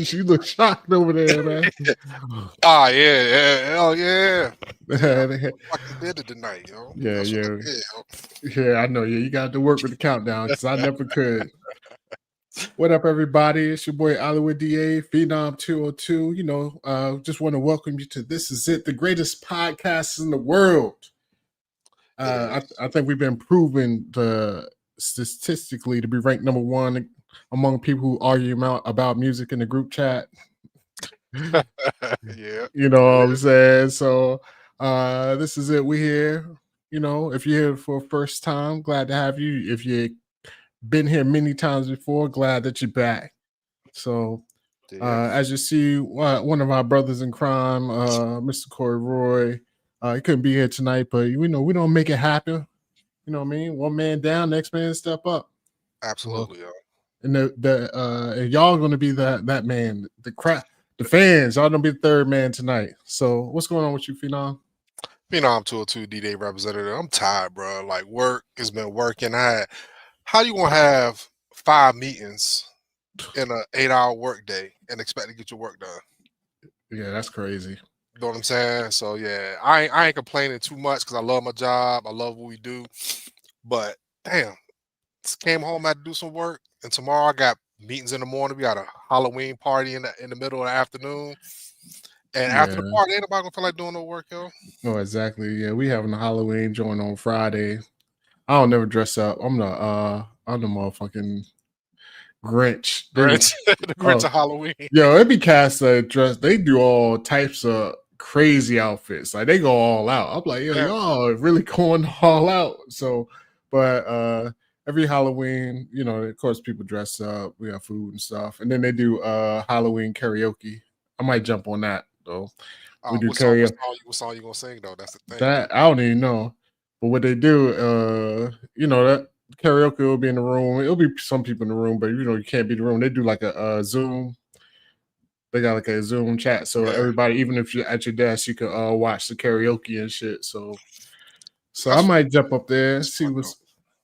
She look shocked over there, man. Ah, yeah, hell yeah. Yeah, yeah, I fucking did it tonight, yo. yeah, That's what I did, yo. yeah. I know. Yeah, you got to work with the countdown because I never could. What up, everybody? It's your boy Hollywood DA, Phenom 202. Just want to welcome you to This Is It, the greatest podcast in the world. It is. I think we've been proven statistically to be ranked number one among people who argue about music in the group chat. Yeah, You know it what I'm is. saying? So this is it. We here. If you're here for the first time, glad to have you. If you've been here many times before, glad that you're back. So Yeah. as you see, one of our brothers in crime, Mr. Corey Roy, he couldn't be here tonight, but we don't make it happen. You know what I mean? One man down, next man step up. So, Absolutely, yo. and and y'all gonna be that man, the fans. Y'all gonna be the third man tonight. So what's going on with you, Phenom? I'm 202 D-Day representative. I'm tired, bro. Like, work has been working. How you gonna have 5 meetings in an 8-hour work day and expect to get your work done? Yeah, that's crazy. You know what I'm saying? So yeah, I ain't complaining too much because I love my job. I love what we do. But damn, just came home, I had to do some work, and tomorrow I got meetings in the morning. We got a Halloween party in the middle of the afternoon, and after the Yeah. party, ain't nobody gonna feel like doing no work, yo. No, exactly. Yeah, we having a Halloween joint on Friday. I don't never dress up. I'm the motherfucking Grinch. Grinch, the Grinch Oh of Halloween. yo, it be cast dress. They do all types of crazy outfits. Like they go all out. I'm like, yo, Yeah, y'all really going all out. So, but every Halloween, of course, people dress up. We have food and stuff, and then they do Halloween karaoke. I might jump on that though. We do what song? karaoke. What song you gonna sing though? That's the thing. That I don't even know. But what they do, that karaoke will be in the room. It'll be some people in the room, but you can't be in the room. They do like a Zoom. They got like a Zoom chat, so Yeah, everybody, even if you're at your desk, you can watch the karaoke and shit. So I that's might jump up there, that's see fun though. what's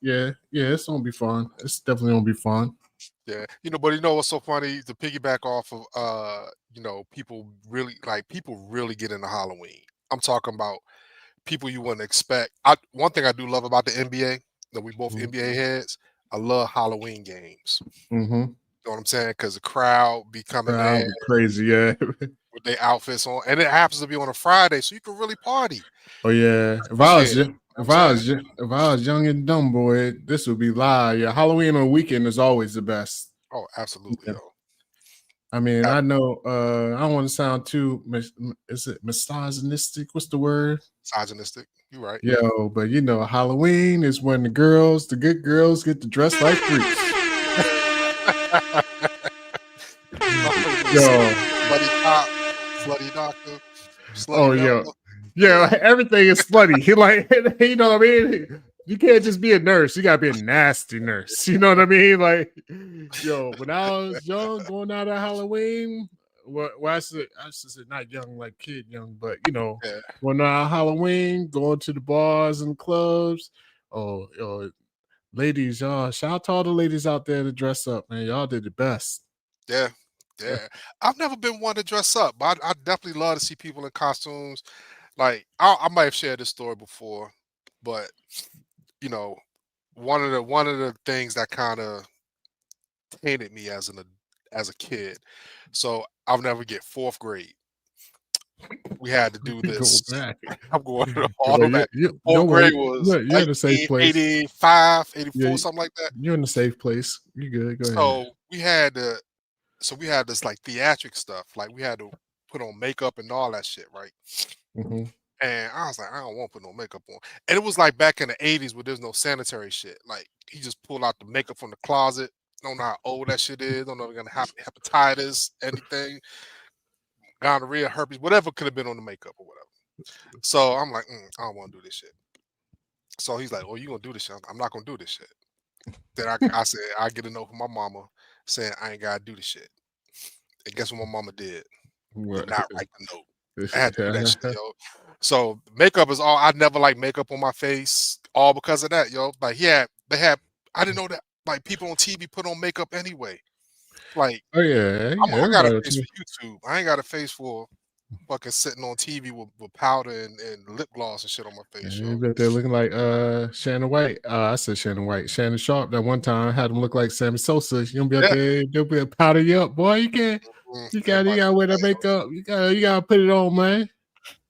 yeah, it's gonna be fun. It's definitely gonna be fun. Yeah, but you know what's so funny? To piggyback off of people really get into Halloween. I'm talking about people you wouldn't expect. One thing I do love about the NBA, that we both NBA heads, I love Halloween games. Mm-hmm. You know what I'm saying? Because the crowd be coming That in would be crazy, yeah. with their outfits on, and it happens to be on a Friday, so you can really party. Oh yeah. Appreciate it. You know what I'm saying? If I was young and dumb, boy, this would be live. Yeah, Halloween on a weekend is always the best. Oh, absolutely, Yeah. yo. I mean, Ab- I know. I don't want to sound too. Is it misogynistic? What's the word? Misogynistic. You're right. Yo, but Halloween is when the good girls, get to dress like freaks. Motherfuckers be Yo, slutty cop, slutty doctor, slutty oh yeah, member. yeah. Yeah. Everything is slutty. He like, you know what I mean. You can't just be a nurse. You gotta be a nasty nurse. You know what I mean? Like, yo, when I was young, going out at Halloween, I should say not young like kid young, but Yeah. when Halloween, going to the bars and clubs. Oh, yo, ladies, y'all, shout out to all the ladies out there to dress up, man. Y'all did the best. Yeah. Yeah. I've never been one to dress up, but I definitely love to see people in costumes. Like I might have shared this story before, but you know, one of the things that kind of tainted me as a kid. So I'll never get fourth grade. We had to do Go this. back. I'm going all Well, the way back. don't Fourth worry. grade was You're in a safe place. 1985, Yeah, 84, something like that. you're in a safe place. You good? Go ahead. So we had this like theatric stuff. Like we had to put on makeup and all that shit, right? Hmm. And I was like, I don't want to put no makeup on. And it was like back in the 80s where there's no sanitary shit. Like he just pulled out the makeup from the closet. Don't know how old that shit is. Don't know if you're gonna have hepatitis, anything, gonorrhea, herpes, whatever could have been on the makeup or whatever. So I'm like, I don't want to do this shit. So he's like, "Oh, you gonna do this shit?" I'm not gonna do this shit. Then I said, I get a note from my mama saying I ain't gotta do this shit. And guess what my mama did? What? Did not write the note. I had to do that shit, Yeah. yo. So makeup is all. I never like makeup on my face, all because of that, yo. Like they had. I didn't know that. Like people on TV put on makeup anyway. Like Oh yeah, yeah. I got a Everybody. face for YouTube. I ain't got a face for fucking sitting on TV with powder and lip gloss and shit on my face, You yo. bet they're looking like Shannon White. I said Shannon White. Shannon Sharp that one time had him look like Sammy Sosa. You'll be out Yeah. there, they'll be powder you up, boy. You can't you Everybody gotta do wear that that, yo. makeup. You gotta put it on, man.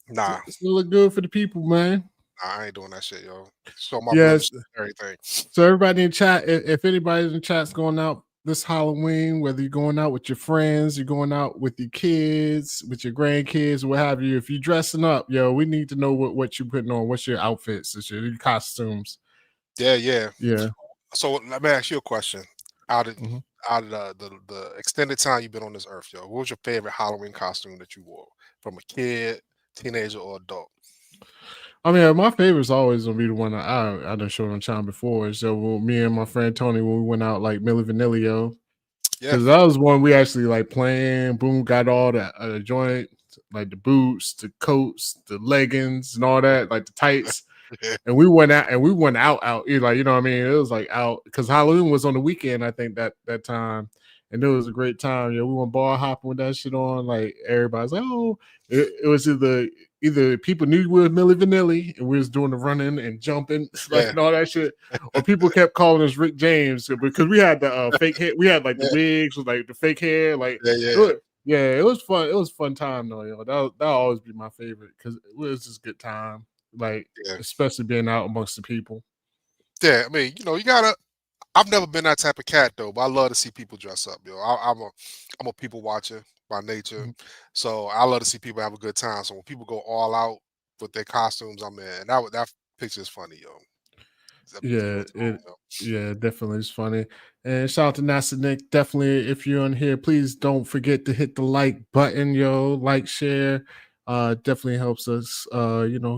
Nah, It's gonna look good for the people, man. I ain't doing that shit, yo. Show my Yes. blemish everything. So everybody in chat, if anybody's in chat's going out this Halloween, whether you're going out with your friends, you're going out with your kids, with your grandkids, what have you, if you're dressing up, yo, we need to know what you're putting on. What's your outfits? What's your costumes? Yeah, yeah. Yeah. So let me ask you a question. Out of Mhm. out of the extended time you've been on this earth, yo, what was your favorite Halloween costume that you wore from a kid, teenager, or adult? I mean, my favorite's always gonna be the one I done showed on time before. So me and my friend Tony, when we went out like Milli Vanilli, Yeah, because that was one we actually like playing. Boom, got all the joint, like the boots, the coats, the leggings, and all that, like the tights. yeah, And we went out, out. Like, you know what I mean? It was like out because Halloween was on the weekend, I think that time. And it was a great time. Yeah, we went bar hopping with that shit on. Like everybody's like, oh, it was either people knew we were Milli Vanilli and we was doing the running and jumping, like yeah, and all that shit, or people kept calling us Rick James because we had the fake hair, we had like the yeah, wigs with like the fake hair, like yeah, it yeah, was, yeah, it was fun. It was a fun time though, yo. That'll always be my favorite because it was just a good time. Like yeah. especially being out amongst the people. Yeah, I mean, you gotta. I've never been that type of cat though, but I love to see people dress up, yo. I'm a people watcher by nature, Mhm. so I love to see people have a good time. So when people go all out with their costumes, I'm in. And that picture is funny, yo. That picture Yeah, real it time, yo. yeah, definitely is funny. And shout out to NASA Nick. Definitely, if you're on here, please don't forget to hit the like button, yo. Like, share. Definitely helps us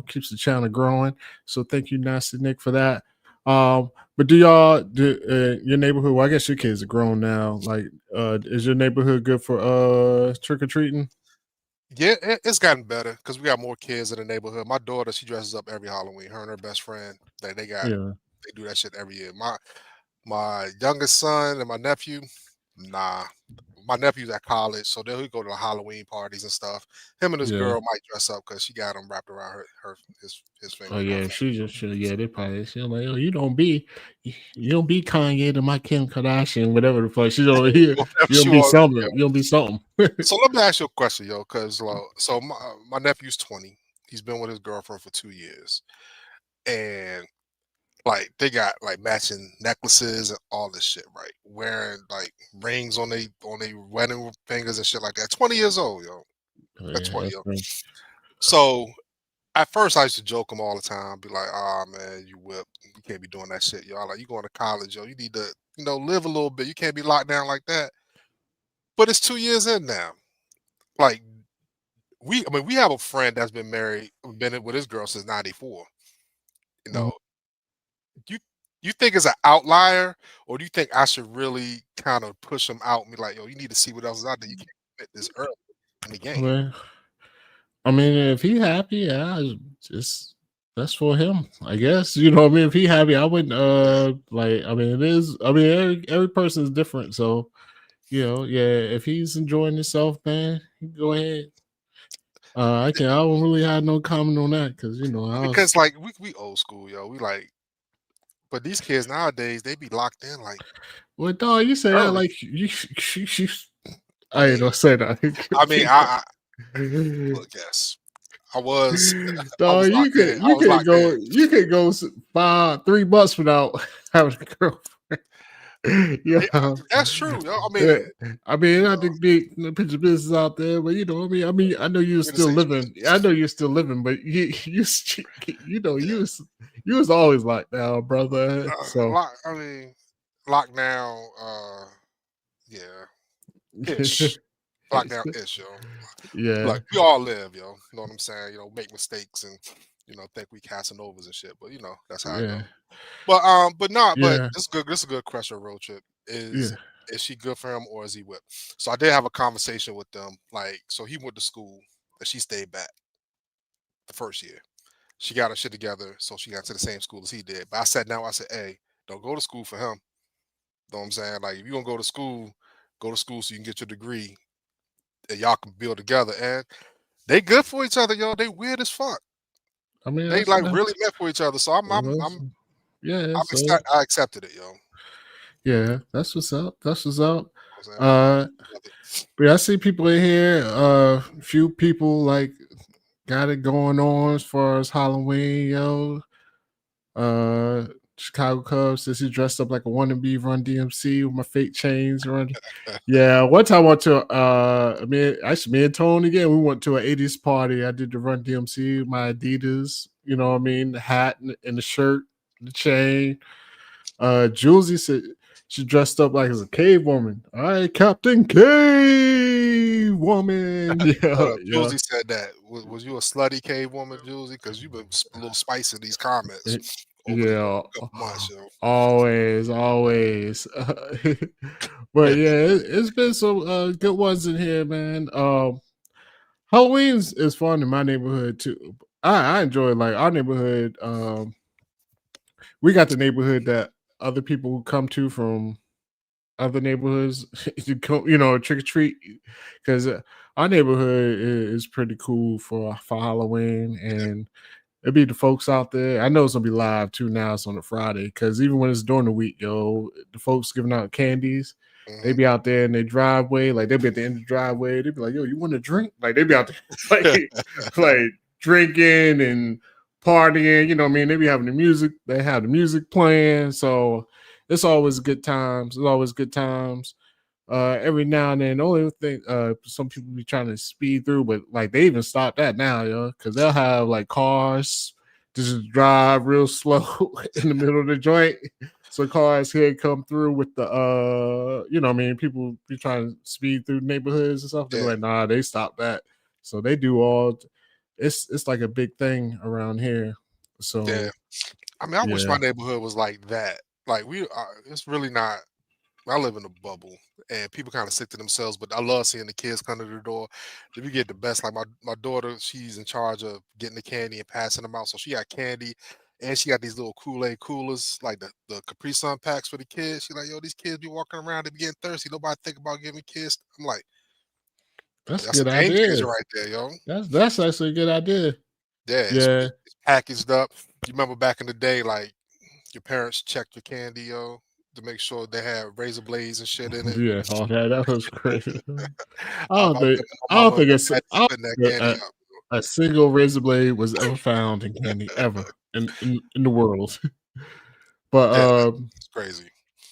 keeps the channel growing. So thank you, NASA Nick, for that. But do y'all do your neighborhood? Well, I guess your kids are grown now. Like, is your neighborhood good for trick or treating? Yeah, it's gotten better because we got more kids in the neighborhood. My daughter, she dresses up every Halloween. Her and her best friend, Yeah, they do that shit every year. My youngest son and my nephew, nah. My nephew's at college, so they'll go to the Halloween parties and stuff. Him and his yeah. girl might dress up because she got him wrapped around his Oh finger. Her yeah, finger. she just should. Yeah, they probably. She's like, oh, you don't be Kanye to my Kim Kardashian, whatever the fuck. She's over here. Whatever You don't she be wants. something. You don't be something. So let me ask you a question, yo, because so my nephew's 20. He's been with his girlfriend for 2 years, and like they got like matching necklaces and all this shit, right? Wearing like rings on they wedding fingers and shit like that. 20 years old, yo. Oh, At yeah, 20, that's yo. right. So at first I used to joke him all the time, be like, "Ah, man, you whip, you can't be doing that shit, yo. Like you going to college, yo. You need to, live a little bit. You can't be locked down like that." But it's 2 years in now. Like I mean, we have a friend that's been married, been with his girl since '94. You Mhm. know, you you think it's an outlier, or do you think I should really kind of push him out and be like, "Yo, you need to see what else is out there. You can't commit this early in the game." Well, I mean, if he happy, yeah, just that's for him, I guess. You know what I mean? If he happy, I wouldn't Yeah. like I mean it is I mean every person is different. So, yeah, if he's enjoying himself, man, you go ahead. I don't really have no comment on that because I was Because like we old school, yo. We like, but these kids nowadays they be locked in like well, dog, you say that early. like you I I ain't mean, gonna say that. I mean, look, yes, I was Dog, you locked in. could I you was could locked in. go 3 months without having a girlfriend. Yeah, Yeah. that's true, yo. I Yeah. mean, I mean, not to be put your business out there, but I know you're still living. I know you're still living, but you was always like that, brother. So I mean, lockdown. Yeah, ish. Lockdown ish, yo. yeah, Like we all live, yo. You know what I'm saying? Make mistakes and think we Casanovas and shit. But that's how I go. yeah, But yeah, this good. This is a good question. Road trip yeah. is she good for him or is he whipped? So I did have a conversation with them. Like, so he went to school and she stayed back the first year. She got her shit together, so she got to the same school as he did. But I sat down. I said, "Hey, don't go to school for him." You know what I'm saying? Like, if you gonna go to school, go to school so you can get your degree, and y'all can build together. And they good for each other, yo. They weird as fuck. I mean, They like really meant for each other. So yeah. So I accepted it, yo. yeah, that's what's up. That's what's up. You know what I'm saying? But I see people in here. Few people like got it going on as far as Halloween, yo. Chicago Cubs says he dressed up like a wannabe Run DMC with my fake chains. Yeah, one time I went to me and Tony again. We went to an 80s party. I did the Run DMC with my Adidas, you know what I mean, the hat and the shirt, the chain. Julesy said she dressed up like as a cave woman. All right, Captain Cave Woman. Yeah, yeah. Julesy said that. Was you a slutty cave woman, Julesy? Because you've been a little spicy in these comments. Yeah, Months, yo. always. But yeah, it's been some good ones in here, man. Halloween is fun in my neighborhood too. I enjoy like our neighborhood. We got the neighborhood that other people come to from other neighborhoods. You know, trick or treat because our neighborhood is pretty cool for Halloween and. It'd be the folks out there. I know it's gonna be live too now. It's on a Friday because even when it's during the week, yo, the folks giving out candies, they be out there in their driveway. Like they'll be at the end of the driveway. They'd be like, "Yo, you want a drink?" Like they be out there like drinking and partying. You know what I mean? They be having the music. They have the music playing. So it's always good times. It's always good times. Every now and then, the only thing some people be trying to speed through, but like they even stop that now, yo, because they'll have like cars just drive real slow in the middle of the joint. So cars here come through with the you know what I mean, people be trying to speed through neighborhoods and stuff. They're like, nah, they stop that. So they do all it's like a big thing around here. So yeah. I mean, I wish my neighborhood was like that. Like it's really not. I live in a bubble, and people kind of sick to themselves. But I love seeing the kids come to the door. If you get the best, like my daughter, she's in charge of getting the candy and passing them out. So she got candy, and she got these little Kool-Aid coolers, like the Capri Sun packs for the kids. She like, yo, these kids be walking around, they be getting thirsty. Nobody think about giving kids. I'm like, that's a good game idea, changer right there, yo. That's actually a good idea. Yeah, it's packaged up. You remember back in the day, like your parents checked your candy, yo, to make sure they had razor blades and shit in it. Yeah, all that was crazy. I don't think a single razor blade was ever found in candy ever in the world. But it's crazy.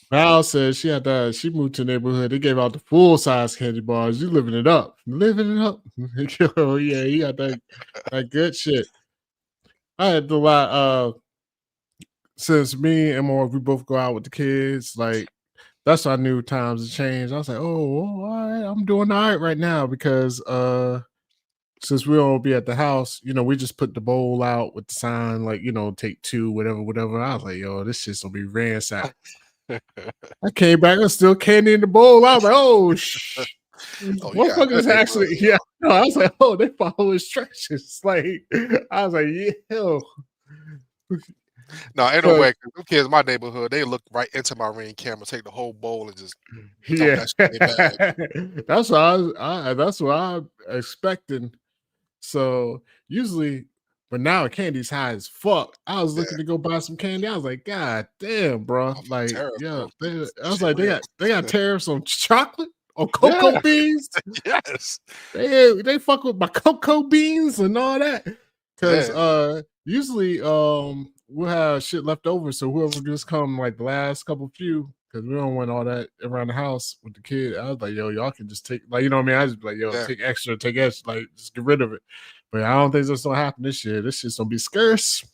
Val says she moved to the neighborhood. They gave out the full size candy bars. You living it up. Oh yeah, you got that good shit. I had a lot since me and more we both go out with the kids, like that's why I knew times have changed. I was like, oh, all right, I'm doing all right now because since we don't be at the house, you know, we just put the bowl out with the sign, like, you know, take two, whatever. I was like, yo, this shit's gonna be ransacked. I came back and still candy in the bowl. I was like, oh motherfuckers actually, yeah. No, I was like, oh, they follow instructions. Like, I was like, yo. No, ain't no way. Them kids in my neighborhood, they look right into my Ring camera, take the whole bowl, and just dump that shit in their bag. That's what I'm expecting. So usually, but now candy's high as fuck. I was looking to go buy some candy. I was like, God damn, bro! Like, yeah, I was like, they got tariffs on chocolate, on cocoa beans. Yes, they fuck with my cocoa beans and all that. Because usually we'll have shit left over, so whoever just come like the last couple few, because we don't want all that around the house with the kid. I was like, yo, y'all can just take, like, you know what I mean? I just be like, yo, take extra, like, just get rid of it. But I don't think that's gonna happen this year. This shit's gonna be scarce.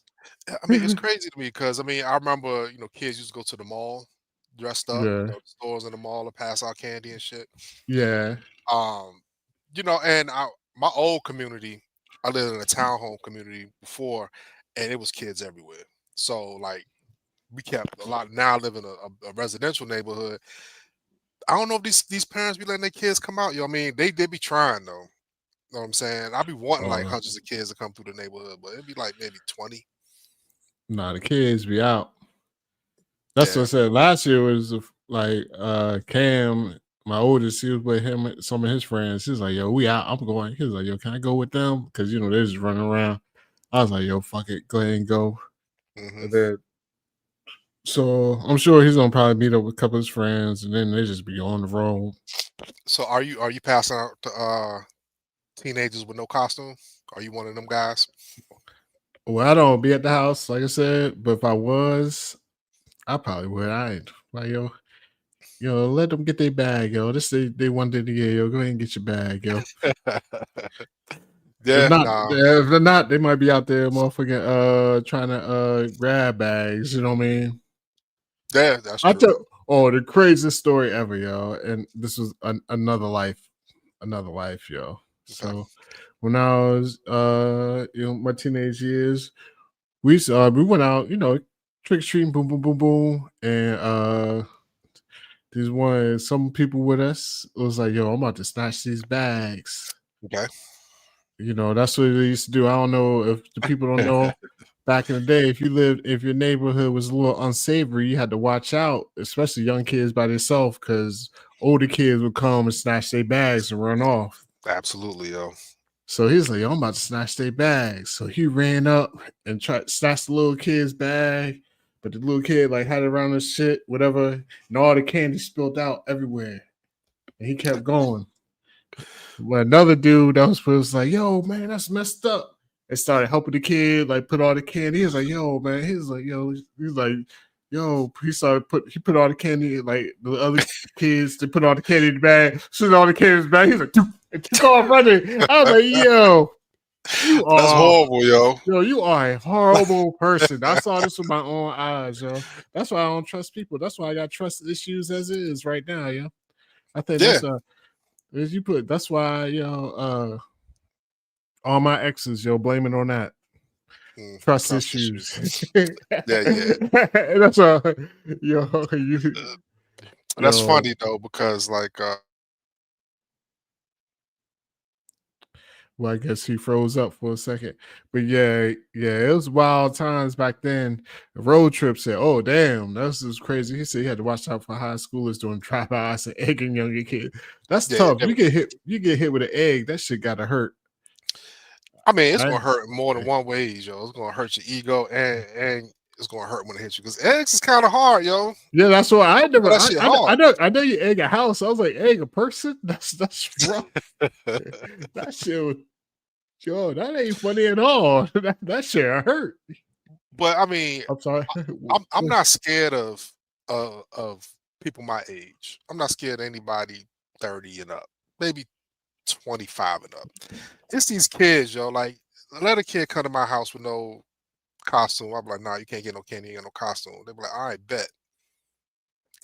I mean, it's crazy to me because I mean, I remember, you know, kids used to go to the mall dressed up, you know, stores in the mall and pass out candy and shit. Yeah. You know, and my old community, I lived in a townhome community before, and it was kids everywhere. So like we kept a lot. Now I live in a residential neighborhood. I don't know if these parents be letting their kids come out. You know what I mean? They be trying though. You know what I'm saying? I be wanting like hundreds of kids to come through the neighborhood, but it'd be like maybe 20. Nah, the kids be out. That's what I said. Last year was like Cam my oldest, he was with him and some of his friends. He's like, yo, we out. I'm going. He was like, yo, can I go with them? Because you know they're just running around. I was like, yo, fuck it, go ahead and go. Hmm. And then so I'm sure he's gonna probably meet up with a couple of his friends, and then they just be on the road. So are you passing out to teenagers with no costume? Are you one of them guys? Well, I don't be at the house, like I said, but if I was, I probably would. I ain't like yo, let them get their bag, yo. This they wanted to get, yo. Go ahead and get your bag, yo. If Yeah, not, nah, if they're not, they might be out there, motherfucking, trying to grab bags. You know what I mean? yeah, that's I true. tell, oh, the craziest story ever, yo. And this was another life, yo. Okay. So when I was, my teenage years, we went out, trick or treating, boom, boom, boom, boom, and some people with us was like, yo, I'm about to snatch these bags. Okay. That's what they used to do. I don't know if the people don't know. Back in the day, if your neighborhood was a little unsavory, you had to watch out, especially young kids by themselves, because older kids would come and snatch their bags and run off. Absolutely, yo. So he's like, yo, I'm about to snatch their bags. So he ran up and tried to snatch the little kid's bag, but the little kid like had it around his shit, whatever, and all the candy spilled out everywhere. And he kept going. Well, another dude that was like, yo, man, that's messed up. And started helping the kid, like put all the candy. He was like, yo, man. He's like, yo, he put all the candy, like the other kids, they put all the candy in the bag, shoot all the candy in the bag. He's like, and took off running. I was like, you That's are horrible, yo. you are a horrible person. I saw this with my own eyes, yo. That's why I don't trust people. That's why I got trust issues as it is right now, yo. I think Yeah. that's why, all my exes, blame it on that. Trust issues. Yeah, yeah. That's why, That's yo, funny though because like well, I guess he froze up for a second. But yeah, it was wild times back then. The road trip said, oh, damn, that's just crazy. He said he had to watch out for high schoolers doing dropouts and egging younger kids. That's yeah, tough. You get hit with an egg, that shit gotta hurt. I mean it's gonna Right? hurt more than one ways, yo. It's gonna hurt your ego and it's gonna hurt when it hits you because eggs is kind of hard, yo. Yeah, that's why I But never. that shit I hard. know you egg a house. I was like, egg a person. That's rough. That shit was, yo, that ain't funny at all. That shit hurt. But I mean, I'm sorry. I'm not scared of people my age. I'm not scared of anybody 30 and up, maybe 25 and up. It's these kids, yo. Like, let a kid come to my house with no costume. I'm like, nah, you can't get no candy, you ain't got no costume. They be like, all right, bet.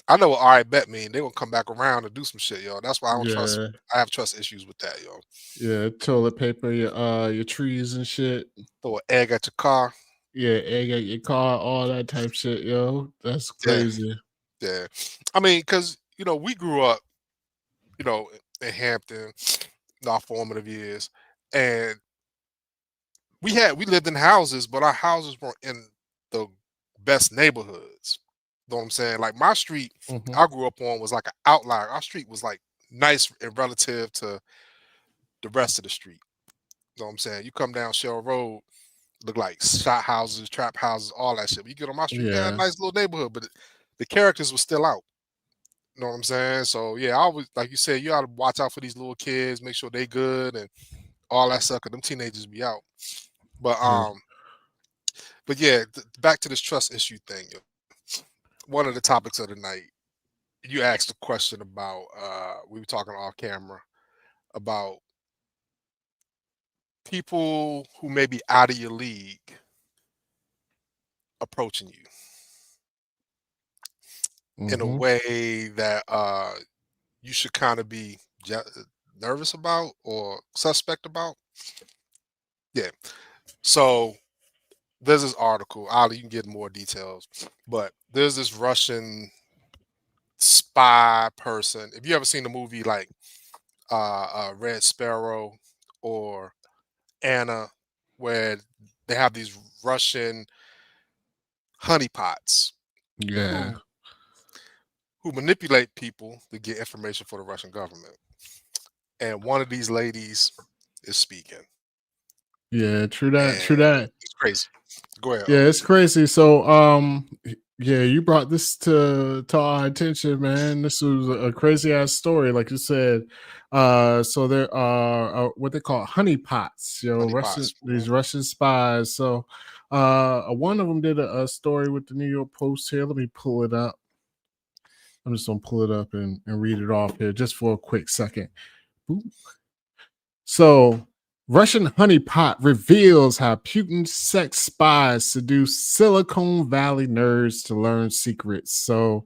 I know what all right, bet mean. They gonna come back around and do some shit, yo. That's why I don't trust. Yeah, I have trust issues with that, yo. yeah. Toilet paper, your trees and shit. Throw an egg at your car. Yeah, egg at your car, all that type shit, yo. That's Yeah, crazy. yeah. I mean, because we grew up, you know, in Hampton, in our formative years, and we lived in houses, but our houses weren't in the best neighborhoods. Know what I'm saying? Like my street Hmm. I grew up on was like an outlier. Our street was like nice and relative to the rest of the street. Know what I'm saying? You come down Shell Road, look like shot houses, trap houses, all that shit. But you get on my street, yeah, Yeah. nice little neighborhood, but the characters were still out. Know what I'm saying? So yeah, I always like you said, you gotta watch out for these little kids, make sure they good and all that stuff. 'Cause them teenagers be out. But Yeah. yeah, back to this trust issue thing. Yo. One of the topics of the night, you asked a question about we were talking off camera about people who may be out of your league approaching you in a Hmm. way that you should kind of be nervous about or suspect about. Yeah. So there's this article. Ali, you can get more details, but there's this Russian spy person. If you ever seen the movie like Red Sparrow or Anna, where they have these Russian honeypots Yeah. who who manipulate people to get information for the Russian government. And one of these ladies is speaking. Yeah, true that. True And that. it's crazy. Go ahead. Yeah, it's crazy. So, yeah, you brought this to our attention, man. This was a crazy ass story, like you said. So there are what they call honeypots, Honeypots. these Russian spies. So, one of them did a story with the New York Post here. Let me pull it up. I'm just gonna pull it up and read it off here just for a quick second. Boop. So, Russian honeypot reveals how Putin's sex spies seduce Silicon Valley nerds to learn secrets. So,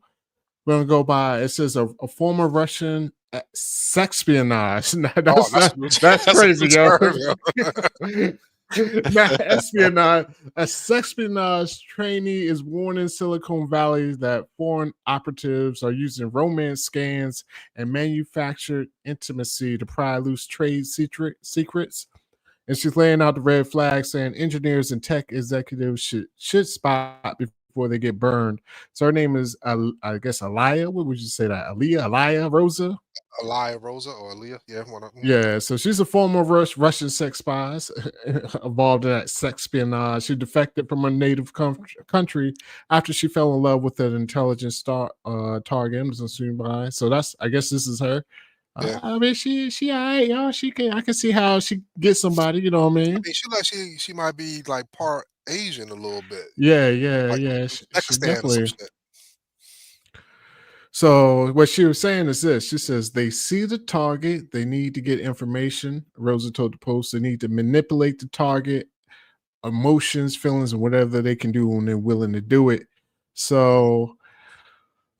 we're gonna go by. It says a former Russian sexpionage. That's that's a crazy, good yo. term, yo. Not espionage. A sexpionage trainee is warning Silicon Valley that foreign operatives are using romance scans and manufactured intimacy to pry loose trade secrets. And she's laying out the red flag, saying engineers and tech executives should spot before they get burned. So her name is, I guess, Aliyah. What would you say that? Aliyah Rosa? Aliyah Rosa or Aaliyah? Yeah, one of them. Yeah, so she's a former Russian sex spy involved in that sex espionage. She defected from her native country after she fell in love with an intelligence target. So I guess this is her. Yeah. I mean, she all right, y'all. I can see how she gets somebody. You know what I mean? I mean, she might be like part Asian a little bit. Yeah, Like She Pakistan or some definitely. shit. So what she was saying is this. She says they see the target, they need to get information. Rosa told the Post they need to manipulate the target, emotions, feelings, and whatever they can do when they're willing to do it. So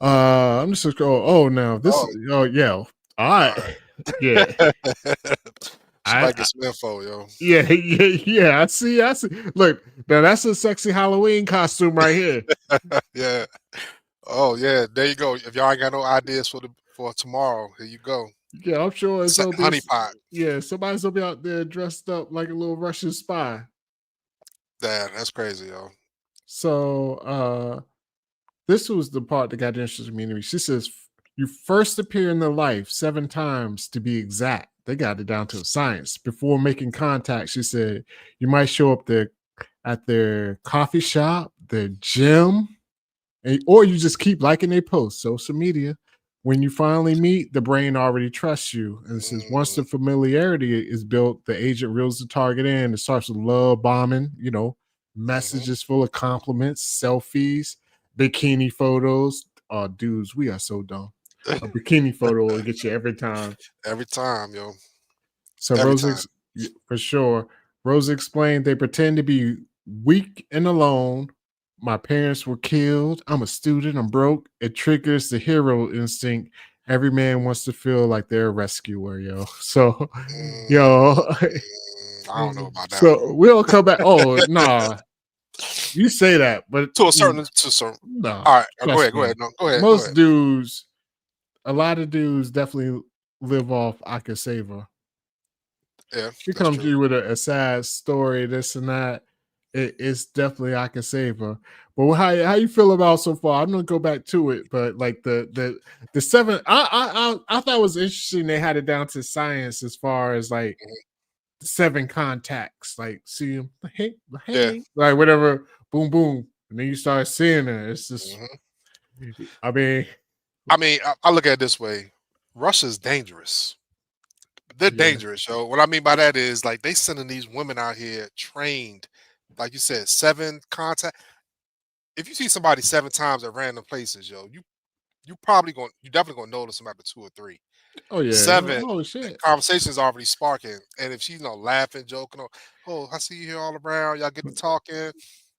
I'm just gonna go, yeah. All right. Yeah. She might get some info, yo. Yeah. I see. Look, now that's a sexy Halloween costume right here. Yeah. Oh yeah, there you go. If y'all ain't got no ideas for tomorrow, here you go. Yeah, I'm sure it's gonna be Honeypot. Yeah, somebody's gonna be out there dressed up like a little Russian spy. Damn, that's crazy, yo. So this was the part that got interested me. She says you first appear in their life 7 times to be exact. They got it down to a science. Before making contact, she said you might show up there at their coffee shop, their gym, or you just keep liking their posts, social media. When you finally meet, the brain already trusts you. And it says once the familiarity is built, the agent reels the target in. It starts with love bombing, messages full of compliments, selfies, bikini photos. Oh, dudes, we are so dumb. A bikini photo will get you every time. Every time, yo. So for sure. Rosa explained they pretend to be weak and alone. My parents were killed. I'm a student. I'm broke. It triggers the hero instinct. Every man wants to feel like they're a rescuer, yo. So, yo. I don't know about that. So we'll come back. Oh, nah. You say that, but to a certain. No. All right, go ahead. No, go ahead. Most dudes, a lot of dudes definitely live off I can save her. Yeah, she comes to you with a sad story, this and that. It's definitely I can save her. But how you feel about so far? I'm gonna go back to it, but like the 7, I thought it was interesting. They had it down to science as far as like 7 contacts. Like see him, hey, like whatever, boom, boom, and then you start seeing it. It's just, I mean, I look at it this way: Russia's dangerous. They're dangerous, yo. What I mean by that is like they sending these women out here trained. Like you said, 7 contact. If you see somebody 7 times at random places, yo, you definitely gonna notice them after 2 or 3. Oh yeah, 7. Oh shit, conversation's already sparking, and if she's laughing, joking, I see you here all around. Y'all get to talking.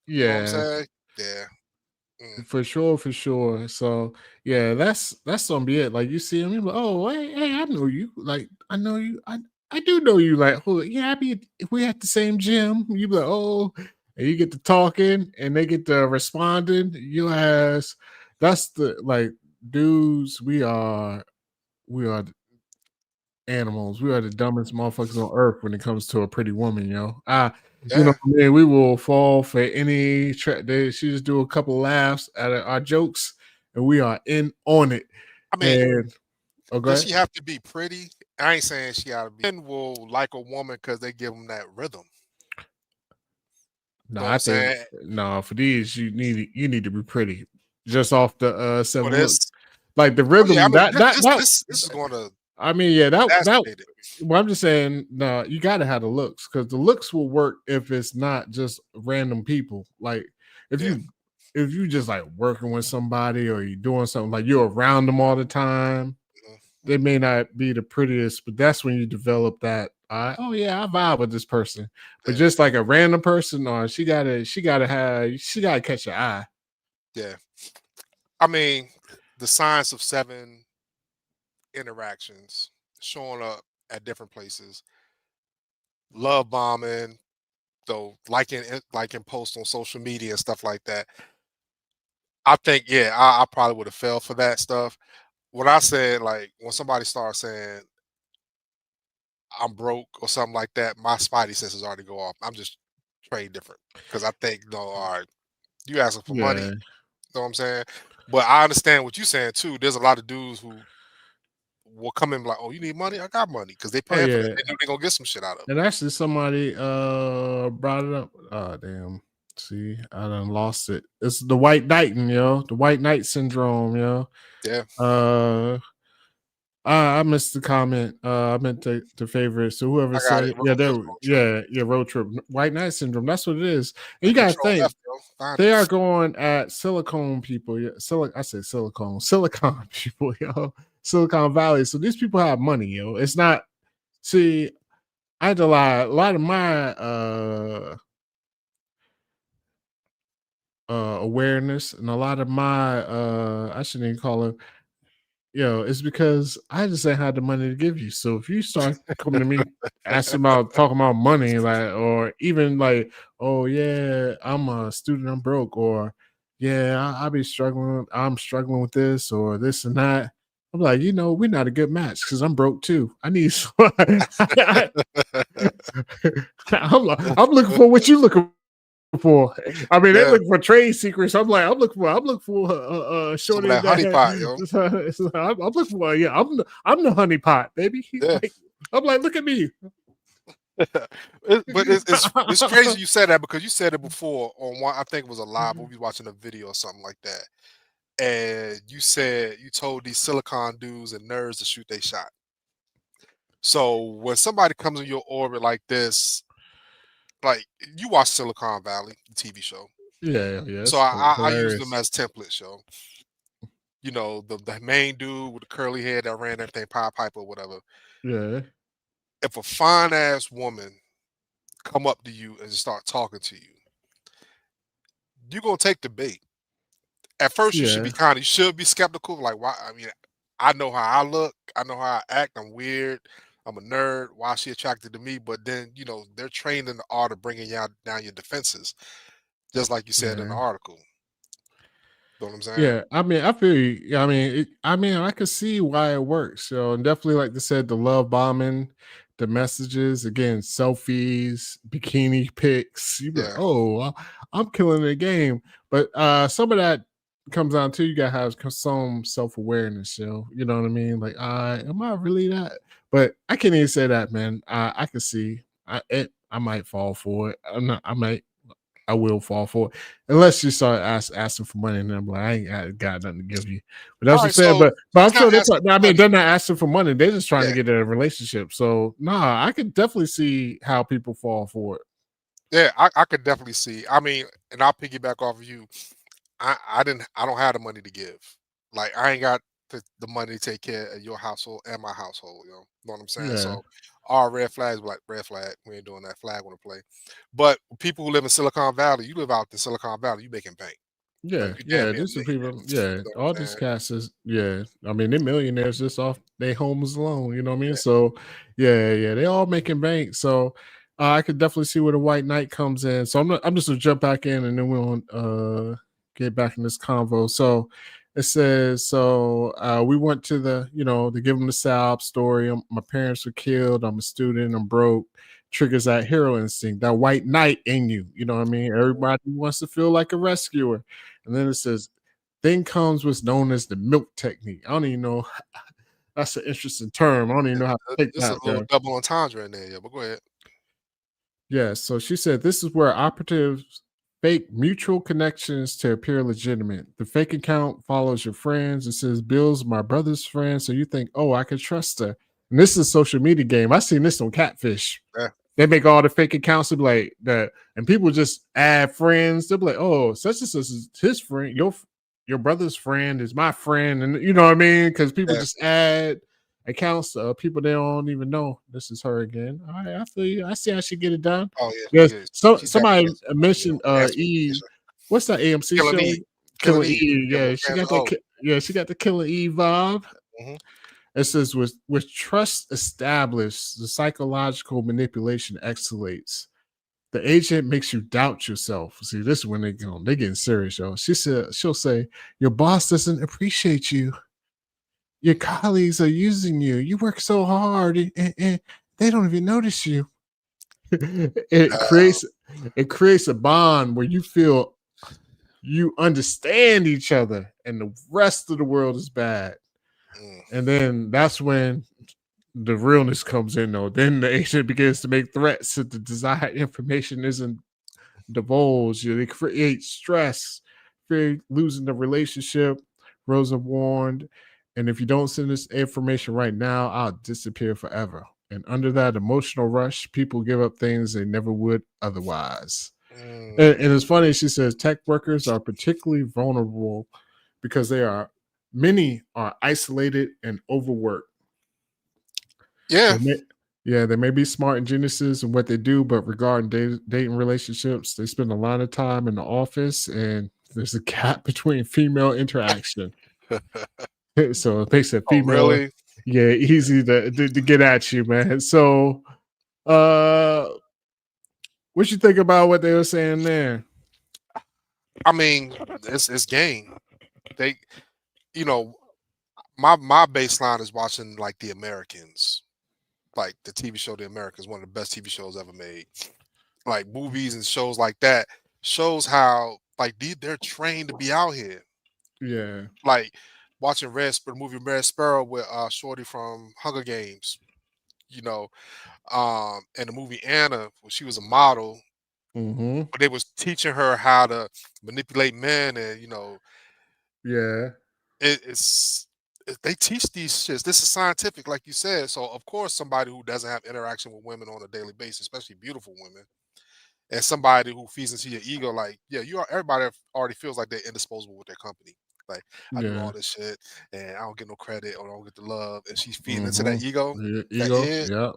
You know what I'm saying? Yeah. For sure. So yeah, that's gonna be it. Like you see him, you're like, oh hey, I know you. Like I know you. I do know you. Like, oh yeah, we at the same gym. You be like, oh, and you get to talking, and they get to responding. You ask, that's the like dudes. We are animals. We are the dumbest motherfuckers on earth when it comes to a pretty woman, yo. You know, we will fall for any track. She just do a couple laughs at our jokes, and we are in on it. I mean, And does okay, she have to be pretty? I ain't saying she gotta be. Men will like a woman because they give them that rhythm. no, Know what I I'm think saying? no for these you need to be pretty just off the For seven looks. this, Like the oh yeah, I rhythm mean that this is going to I mean, yeah, that exacerbate it. well, I'm just saying, no, you gotta have the looks because the looks will work if it's not just random people. Like if Yeah, you just like working with somebody or you're doing something like you're around them all the time, mhm, they may not be the prettiest, but that's when you develop that. Oh yeah, I vibe with this person. But yeah, just like a random person, or she gotta catch your eye. yeah. I mean, the science of seven interactions showing up at different places, love bombing, though liking posts on social media and stuff like that. I think yeah, I probably would have fell for that stuff. When I said like when somebody starts saying I'm broke or something like that, my spidey senses already go off. I'm just trade different because I think no, all right, you asking for money, Yeah. you know what I'm saying? But I understand what you're saying too. There's a lot of dudes who will come in like, oh, you need money? I got money because they Oh paying for that. yeah. They know they're gonna get some shit out of it. And actually somebody brought it up. Oh damn. See, I done lost it. It's the white knighting, yo. The white knight syndrome, yo. Yeah, Uh I missed the comment. I meant to favorite. So whoever I got it. said, yeah, It was there, road trip. yeah, road trip, white knight syndrome. That's what it is. And you And gotta control think F, yo. Find they it. are going at silicone people. Yeah, I said silicon people, yo, Silicon Valley. So these people have money, yo. It's not. See, I had to lie. A lot of my awareness and a lot of my I shouldn't even call it, it's because I just ain't had the money to give you. So if you start coming to me asking about talking about money, like, or even like, oh yeah, I'm a student, I'm broke, or yeah, I be struggling, I'm struggling with this or this and that. I'm like, we're not a good match because I'm broke too. I need I'm looking for what you looking for. I mean, they Yeah, looking for trade secrets. I'm looking for some of shorty that honey that. pot, yo. I'm looking for, yeah. I'm the honey pot, baby. Yeah. Like I'm like, look at me. But it's crazy you said that because you said it before on one. I think it was a live. We was watching a video or something like that, and you said you told these silicon dudes and nerds to shoot they shot. So when somebody comes in your orbit like this, like you watch Silicon Valley, the TV show. Yeah, So yes, I use them hilarious. as templates, yo. You know, the main dude with the curly hair that ran everything, Pied Piper or whatever. Yeah, If a fine ass woman come up to you and start talking to you, you're gonna take the bait. At first, yeah, you should be skeptical. Like, why? I mean, I know how I look, I know how I act. I'm weird. I'm a nerd. Why is she attracted to me? But then, they're trained in the art of bringing you down your defenses, just like you said in the yeah. article. You know what I'm saying? Yeah, I mean, I feel you. Yeah, I mean, I can see why it works. So, and definitely, like they said, the love bombing, the messages, again, selfies, bikini pics. You be like, Yeah. oh, I'm killing the game. But some of that comes down to you gotta have some self awareness. You know what I mean? Like, am I really that? But I can't even say that, man. I can see. I might fall for it. I might. I will fall for it unless you start asking for money, and I'm like, I ain't got nothing to give you. But that's All what I'm right. saying. So But I'm he's not sure asking I for mean, money. they're not asking for money. They're just trying to Yeah. get a relationship. So nah, I could definitely see how people fall for it. Yeah. I could definitely see. I mean, and I'll piggyback off of you. I don't have the money to give. Like I ain't got the money to take care of your household and my household, Know what I'm saying? Yeah, So our red flags were like red flag. We ain't doing that flag want to play. But people who live in Silicon Valley, you live out in Silicon Valley, you making bank. yeah, Like you damn yeah. near a These are millionaire. people. Yeah, You know all what I'm these saying? cats is. Yeah, I mean, they're millionaires just off their homes alone. You know what I mean? Yeah. So yeah, yeah, they all making bank. So I could definitely see where the white knight comes in. So I'm just gonna jump back in, and then we'll get back in this convo. So it says, so we went to to give them the sob story. My parents were killed. I'm a student. I'm broke. Triggers that hero instinct, that white knight in you. You know what I mean? Everybody wants to feel like a rescuer. And then it says, Then comes what's known as the milk technique. I don't even know. That's an interesting term. I don't even know how to take It's a that little there. double entendre in there, yeah. But go ahead. Yeah, so she said this is where operatives fake mutual connections to appear legitimate. The fake account follows your friends. It says Bill's my brother's friend, so you think, oh, I can trust her. And this is a social media game. I seen this on Catfish. Yeah. They make all the fake accounts to be like that, and people just add friends. They'll be like, oh, such and such is his friend. Your brother's friend is my friend, and you know what I mean? Because people Yeah. just add accounts of people they don't even know. This is her again. All right, I feel you. I see how she get it done. Oh yeah, Yes. yeah. So She definitely somebody gets somebody, mentioned answer Eve. communication. What's that AMC Killing show? Eve. Killing Killing Eve. Eve. Yeah, Yeah, with she got Sandra that. Oh. Yeah, she got the Killing Eve vibe. Mhm. It says with trust established, the psychological manipulation escalates. The agent makes you doubt yourself. See, this is when they getting serious, y'all. She'll say, your boss doesn't appreciate you. Your colleagues are using you. You work so hard and they don't even notice you. it Uh, creates it creates a bond where you feel you understand each other and the rest of the world is bad. mm, And then that's when the realness comes in, though. Then the agent begins to make threats if the desired information isn't divulged. They create stress, fear losing the relationship. Rosa warned, and if you don't send this information right now, I'll disappear forever. And under that emotional rush, people give up things they never would otherwise. And it's mm. funny, she says tech workers are particularly vulnerable because many are isolated and overworked. Yeah. They may, yeah, they may be smart and geniuses in what they do, but regarding dating relationships, they spend a lot of time in the office, and there's a gap between female interaction. So it makes a Oh, female, really? yeah, easy to get at you, man. So, uh, what you think about what they were saying there? I mean, it's game. They, you know, my baseline is watching like The Americans, like the TV show The Americans, one of the best TV shows ever made. Like movies and shows like that shows how like they're trained to be out here. Yeah, Like watching the movie Red Sparrow with Shorty from Hunger Games, you know, and the movie Anna, when she was a model, mm-hmm. but they was teaching her how to manipulate men, and Yeah, they teach these shits. This is scientific, like you said. So of course, somebody who doesn't have interaction with women on a daily basis, especially beautiful women, and somebody who feeds into your ego, like, yeah, everybody already feels like they're indisposable with their company. Like, I do yeah, all this shit and I don't get no credit or I don't get the love, and she's feeding into mm-hmm. that ego. That Ego, is, yeah.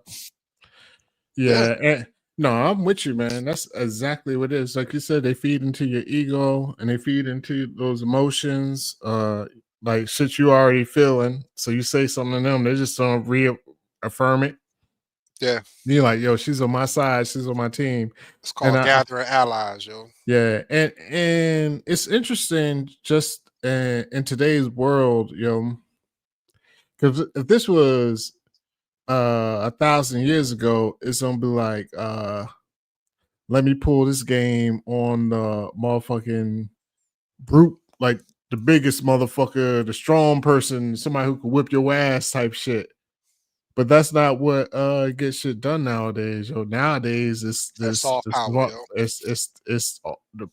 yeah, Yeah, no, I'm with you, man. That's exactly what it is. Like you said, they feed into your ego and they feed into those emotions, like shit you already feeling. So you say something to them, they just don't reaffirm it. yeah. You're like, yo, she's on my side, she's on my team, It's and called gathering allies, yo. yeah, and it's interesting just in today's world, because if this was 1,000 years ago, it's gonna be like let me pull this game on the motherfucking brute, like the biggest motherfucker, the strong person, somebody who can whip your ass type shit. But that's not what gets shit done nowadays. Yo, nowadays it's That this soft power, yo. it's the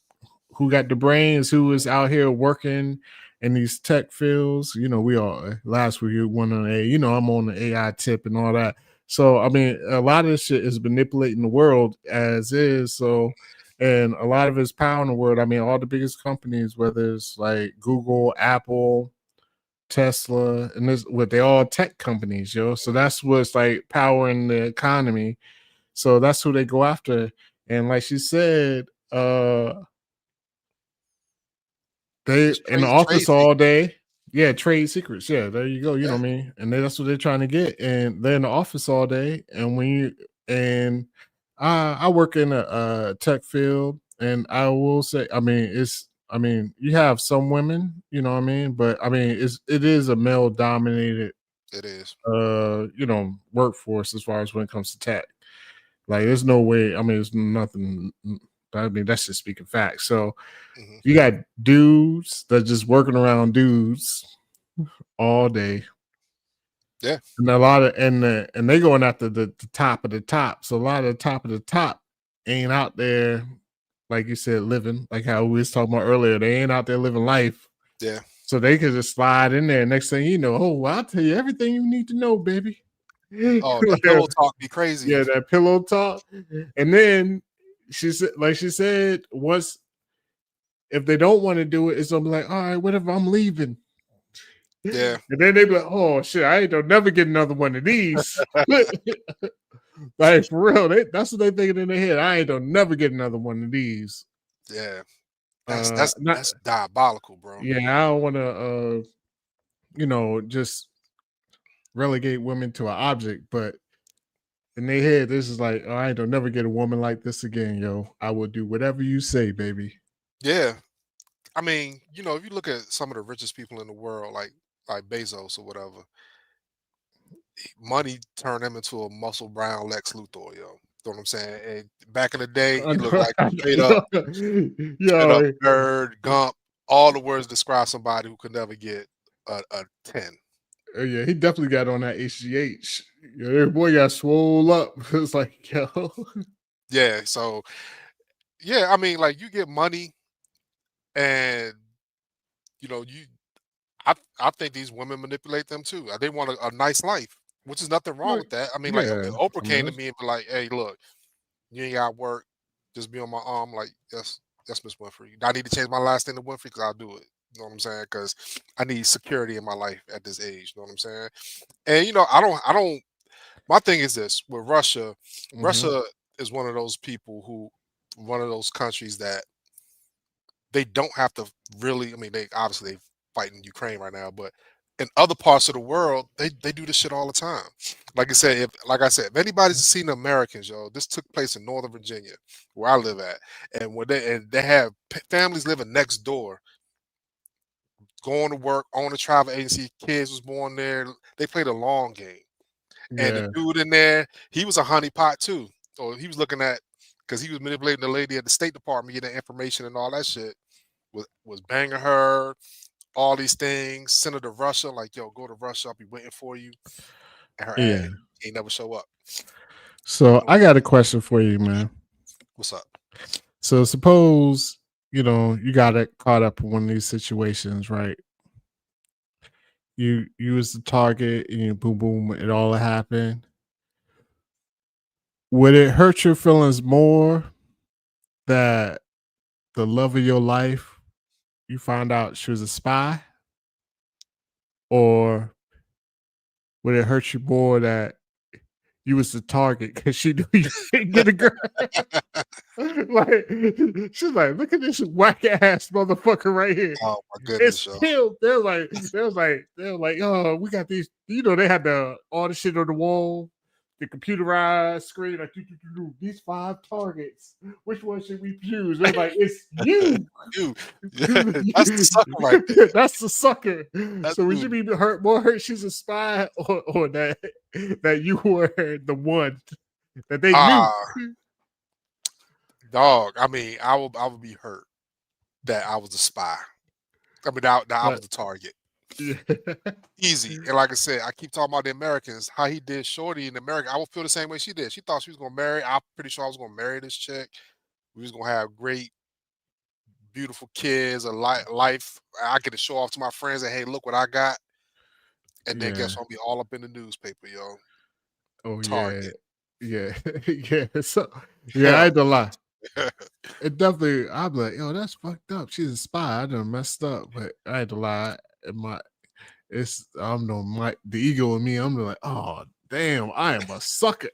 who got the brains, who is out here working in these tech fields. We all last week we went on I'm on the AI tip and all that. So I mean, a lot of this shit is manipulating the world as is. So, and a lot of it's power in the world. I mean, all the biggest companies, whether it's like Google, Apple, Tesla, and this what they all tech companies, yo. So that's what's like powering the economy. So that's who they go after. And like she said, they It's in the trade office all secrets. day. Yeah, trade secrets. Yeah, there you go. You know Yeah, what I mean? And that's what they're trying to get. And they're in the office all day. And and I work in a tech field, and I will say, I mean, you have some women, you know what I mean, but I mean, it is a male dominated it is. workforce as far as when it comes to tech. Like, there's no way. I mean, there's nothing. I mean, that's just speaking facts. So hmm you got dudes that just working around dudes all day, Yeah, and a lot of and they going after the top of the top. So a lot of the top of the top ain't out there, like you said, living like how we was talking about earlier. They ain't out there living life. yeah. So they could just slide in there. Next thing you know, oh, well, I'll tell you everything you need to know, baby. Oh, that Like, pillow talk be crazy. yeah, that pillow talk. And then she said, like she said, once if they don't want to do it, it's gonna be like, all right, whatever, I'm leaving. Yeah, And then they be like, oh shit, I ain't gonna never get another one of these. Like for real, that's what they thinking in their head. I ain't gonna never get another one of these. yeah. That's Not that's diabolical, bro. yeah, I don't wanna just relegate women to an object, but in their head, this is like, oh, I ain't gonna never get a woman like this again, yo. I will do whatever you say, baby. Yeah. I mean, if you look at some of the richest people in the world, like Bezos or whatever, money turned him into a muscle brown Lex Luthor, yo. Know what I'm saying? And back in the day, I he looked know, like I straight up yo, nerd, Gump, all the words describe somebody who could never get a 10. yeah, he definitely got on that HGH. Yeah, that boy got swole up. It's like, yo, Yeah, so yeah, I mean, like you get money and you I think these women manipulate them too. They want a nice life, which is nothing wrong like, with that. I mean, like yeah. if Oprah I mean, came to me and be like, "Hey, look, you ain't got work, just be on my arm." Like, yes, Miss Winfrey. I need to change my last name to Winfrey because I'll do it. You know what I'm saying? Because I need security in my life at this age. You know what I'm saying? And I don't. My thing is this with Russia. mhm. Russia is one of those people one of those countries that they don't have to really. I mean, they obviously they fight in Ukraine right now, but in other parts of the world, they do this shit all the time. Like I said, if anybody's seen the Americans, yo, this took place in Northern Virginia, where I live at, and they have families living next door, going to work on a travel agency. Kids was born there. They played a long game, and the Yeah, dude in there, he was a honeypot too. So he was looking at because he was manipulating the lady at the State Department, getting information and all that shit. Was banging her, all these things, send her to Russia, like, yo, go to Russia, I'll be waiting for you. And her ass yeah. ain't never show up. So You know, I got a question for you, man. what's up? So suppose you got it caught up in one of these situations, right? You was the target, and boom, boom, it all happened. Would it hurt your feelings more that the love of your life you found out she was a spy, or would it hurt you more that you was the target because she knew you didn't get a girl? Like she's like, look at this whack ass motherfucker right here. Oh my It's goodness, yo. still they're like, oh, we got these. They had all the shit on the wall, the computerized screen, like these 5 targets. Which one should we choose? They're like, it's you. You, that's the sucker right there. That's the sucker. That So would you dude. be more hurt she's a spy, or that you were the one that they knew? Ah, dog. I mean, I would be hurt that I was a spy. I mean, that I was But the target. yeah. Easy. And like I said, I keep talking about the Americans, how he did Shorty in America. I would feel the same way she did. She thought she was gonna marry. I'm pretty sure I was gonna marry this chick. We was gonna have great, beautiful kids, a life. I get to show off to my friends and hey, look what I got. And then Yeah. guess what? I'll be all up in the newspaper, yo. Oh yeah. Target. Yeah. Yeah. So yeah, I Hell. had to lie. It definitely I'm like, yo, that's fucked up. She's a spy. I done messed up, but I had to lie. My I'm no my the ego in me. I'm like, oh damn, I am a sucker.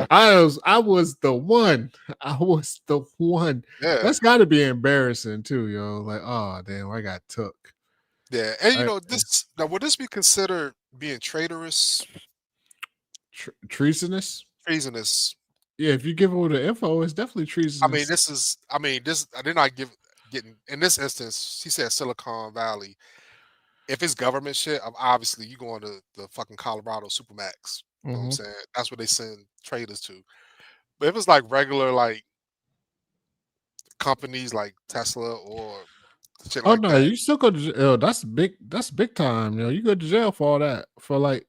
I was the one. I was the one. Yeah. That's gotta be embarrassing too, yo. Like, oh damn, I got took. Yeah. And I, this now would this be considered being traitorous, treasonous. treasonous? Yeah, if you give her the info, it's definitely treasonous. This I did not getting in this instance, she said Silicon Valley. If it's government shit, obviously you going to the fucking Colorado Supermax. You know what I'm Hmm. saying? That's where they send traders to. But if it's like regular, like companies like Tesla or shit Oh like no, that. you still go to jail. That's big. That's big time. You go to jail for all that. For like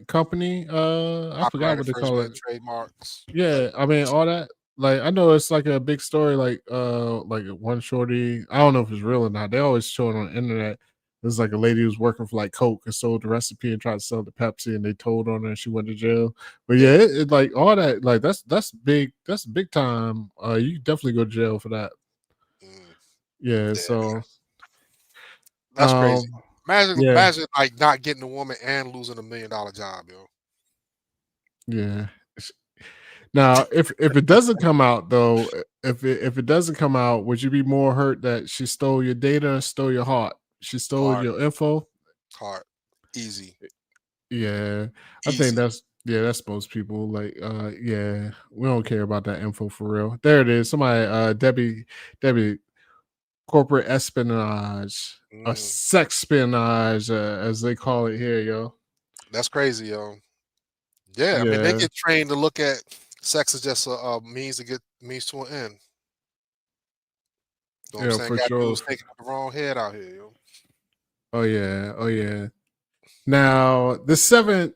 company. I forgot Copyright what they call it. infringement, trademarks. Yeah, I mean all that. Like I know it's like a big story. Like one shorty. I don't know if it's real or not. They always show it on the internet. There's like a lady who's working for like Coke and sold the recipe and tried to sell the Pepsi, and they told on her and she went to jail. But yeah, Yeah. it like all that. Like that's big. That's big time. You definitely go to jail for that. Mm, Yeah. yeah. So That's crazy. um. Imagine, Yeah. imagine like not getting a woman and losing $1 million job, yo. Yeah. Now, if it doesn't come out though, if it doesn't come out, would you be more hurt that she stole your data, stole your heart, she stole Hard, your info? hard, easy, Yeah, I think easy. that's most people. Like, yeah, we don't care about that info for real. There it is. Somebody, Debbie, corporate espionage, a Mm, sex spionage, as they call it here, yo. that's crazy, yo. Yeah, I mean they Yeah, get trained to look at sex as just a means to an end. You know what I'm yeah, saying? for Got sure. dudes thinking of the wrong head out here, yo. Oh yeah, oh yeah. Now the seventh,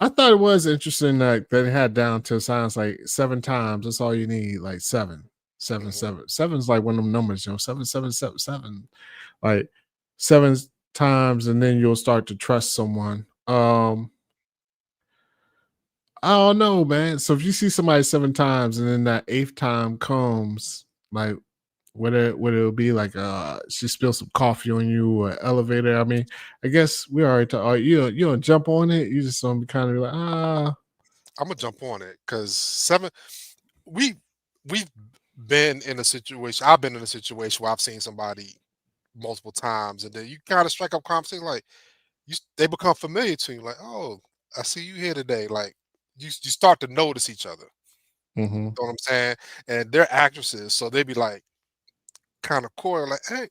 I thought it was interesting that they had down to science like 7 times. That's all you need, like seven, seven, Hmm. seven. Seven's like one of them numbers, 7, 7, 7, 7. Like 7 times, and then you'll start to trust someone. I don't know, man. So if you see somebody 7 times and then that eighth time comes, like would it be like she spilled some coffee on you or elevator? I mean, I guess we already talk, you don't jump on it, you just don't be kind of like, I'm gonna jump on it because we we've been in a situation. I've been in a situation where I've seen somebody multiple times, and then you kind of strike up conversation like they become familiar to you. Like, oh, I see you here today. Like you start to notice each other. mhm. Know what I'm saying? And they're actresses, so they be like kind of coy, like, hey,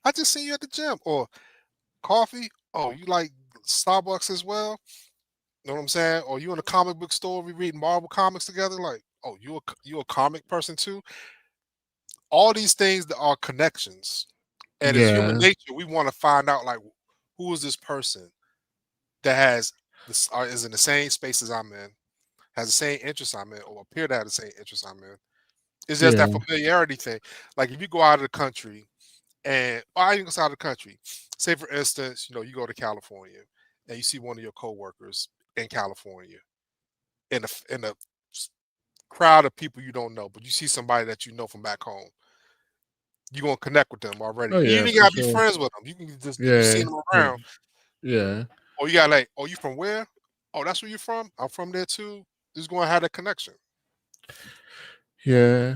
I just seen you at the gym or coffee. Oh, you like Starbucks as well? Know what I'm saying? Or you in a comic book store, we reading Marvel comics together. Like, oh, you a comic person too? All these things that are connections. And as human Yeah, nature, we want to find out like who is this person that has this is in the same space as I'm in, has the same interests I'm in, or appear to have the same interests I'm in. It's just that yeah, familiarity thing. Like if you go out of the country and or even outside of the country, say for instance, you go to California and you see one of your coworkers in California in a crowd of people you don't know, but you see somebody that you know from back home, you're gonna connect with them already. oh You yeah, ain't even for gotta be sure. friends with them. You can just you see Yeah, them yeah, around, yeah, or you got like, oh, you from where? Oh, that's where you're from. I'm from there too. Just gonna have that connection. yeah.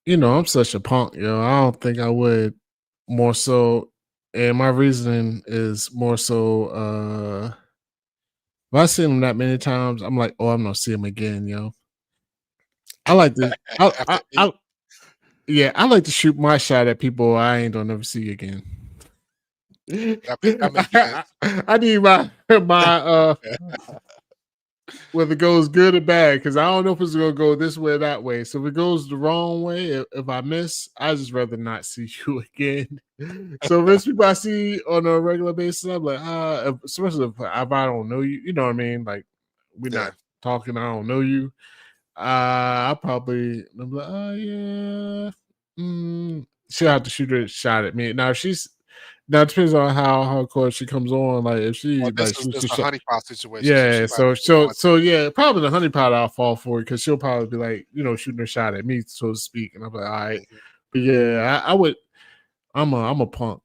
I'm such a punk, I don't think I would. More so, and my reasoning is more so, if I see him that many times, I'm like, oh, I'm gonna see him again, I like to After eight, yeah, I like to shoot my shot at people I ain't gonna never see again. that makes sense. I need my whether it goes good or bad, because I don't know if it's gonna go this way or that way. So if it goes the wrong way, if I miss, I just rather not see you again. So if it's people I see on a regular basis, I'm like, especially if I don't know you, you know what I mean? Like we're Yeah. not talking, I don't know you. I probably I'm like, oh yeah. She'll have to shoot a shot at me. Now it depends on how hardcore she comes on. Like if Well, she this like is shoots just a a shot, honeypot situation, so yeah. she might have So to do so one. so yeah, probably the honeypot I'll fall for because she'll probably be like, shooting a shot at me, so to speak. And I'm like, all right. Mhm. But yeah, I would I'm a punk.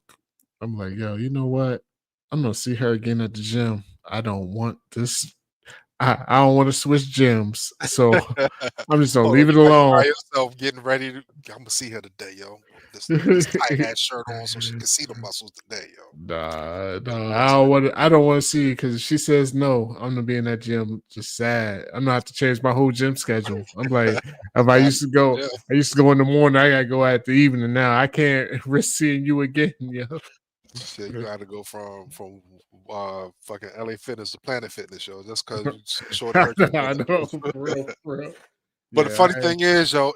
I'm like, yo, you know what? I'm gonna see her again at the gym. I don't want this. I don't want to switch gyms. So I'm just gonna Hold on, leave it you by alone. yourself getting ready to I'm gonna see her today, yo. This tight ass shirt on so she can see the muscles today, yo. Nah, You nah, know what I'm saying? I don't want to see because if she says no, I'm gonna be in that gym just sad. I'm gonna have to change my whole gym schedule. I'm like, if I Gotta used to go to go, the I used to go in the morning, I gotta go at the evening now. I can't risk seeing you again, Shit, you gotta go from fucking LA Fitness to Planet Fitness, yo, just cause Shorty hurt your I know, feelings. for real, for real. But the Yeah, funny thing is, yo,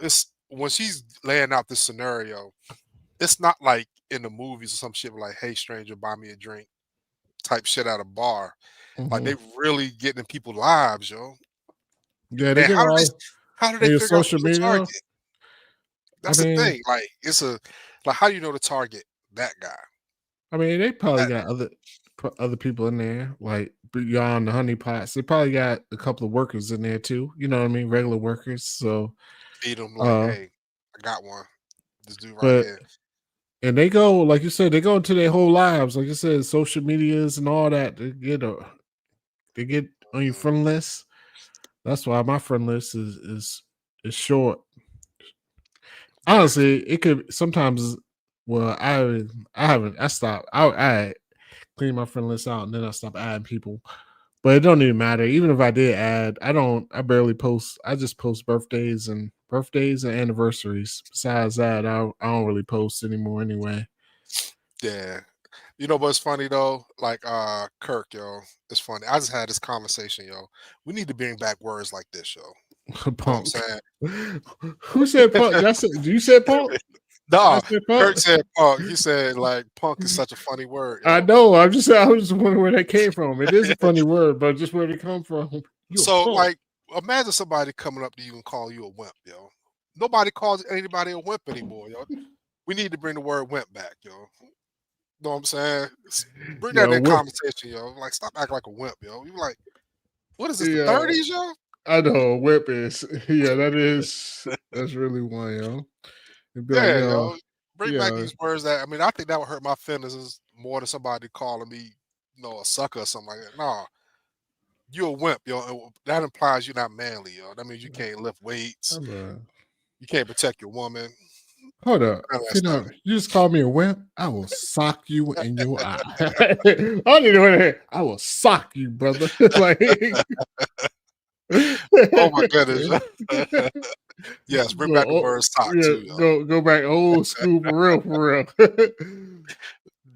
when she's laying out this scenario, it's not like in the movies or some shit like, "Hey, stranger, buy me a drink," type shit at a bar. Like they really getting in people's lives, yo. Yeah, they And get all how do they on your figure out social who to media. target? I That's the mean, thing. Like it's a like how do you know to target that guy? they probably That, got other people in there, like beyond the honeypots. They probably got a couple of workers in there too. You know what I mean? Regular workers. So, feed them like, uh, hey, I got one. This dude right but here. and they go, like you said, they go into their whole lives. Like you said, social medias and all that. They get on your Mm, friend list. That's why my friend list is short. yeah. Honestly, it could sometimes. Well, I stopped. I clean my friend list out and then I stop adding people. But it don't even matter. Even if I did add, I barely post. I just post birthdays and anniversaries. Besides that, I don't really post anymore anyway. Yeah. You know what's funny though? Like Kirk, yo. It's funny. I just had this conversation, yo. We need to bring back words like this, yo. Know what I'm Punk. saying? Who said punk? You said punk? I Nah, said Kirk punk. said punk. He said like punk is such a funny word, I yo. know. I was just wondering where that came from. It is a funny word, but just where it come from. You a So punk. like imagine somebody coming up to you and calling you a wimp, yo. Nobody calls anybody a wimp anymore, yo. We need to bring the word wimp back, yo. Know what I'm saying? Bring that Yo, in what? conversation, yo. Like stop acting like a wimp, yo. You like, what is this, the Yeah, 30s, yo? I know. Whip is. Yeah, that's really one, yo. It'd be like, Yeah, yo, yo. Bring back yeah, these words that I mean, I think that would hurt my feelings more than somebody calling me, a sucker or something like that. Nah, you a wimp, yo. That implies you're not manly, yo. That means you can't lift weights, I'm you can't protect your woman, hold up. none of that stuff. You just call me a wimp. I will sock you in your eye. I don't even know that. I will sock you, brother. Like, Oh my goodness. Yes, bring back the word sock Yeah, too, yo. go back old school for real.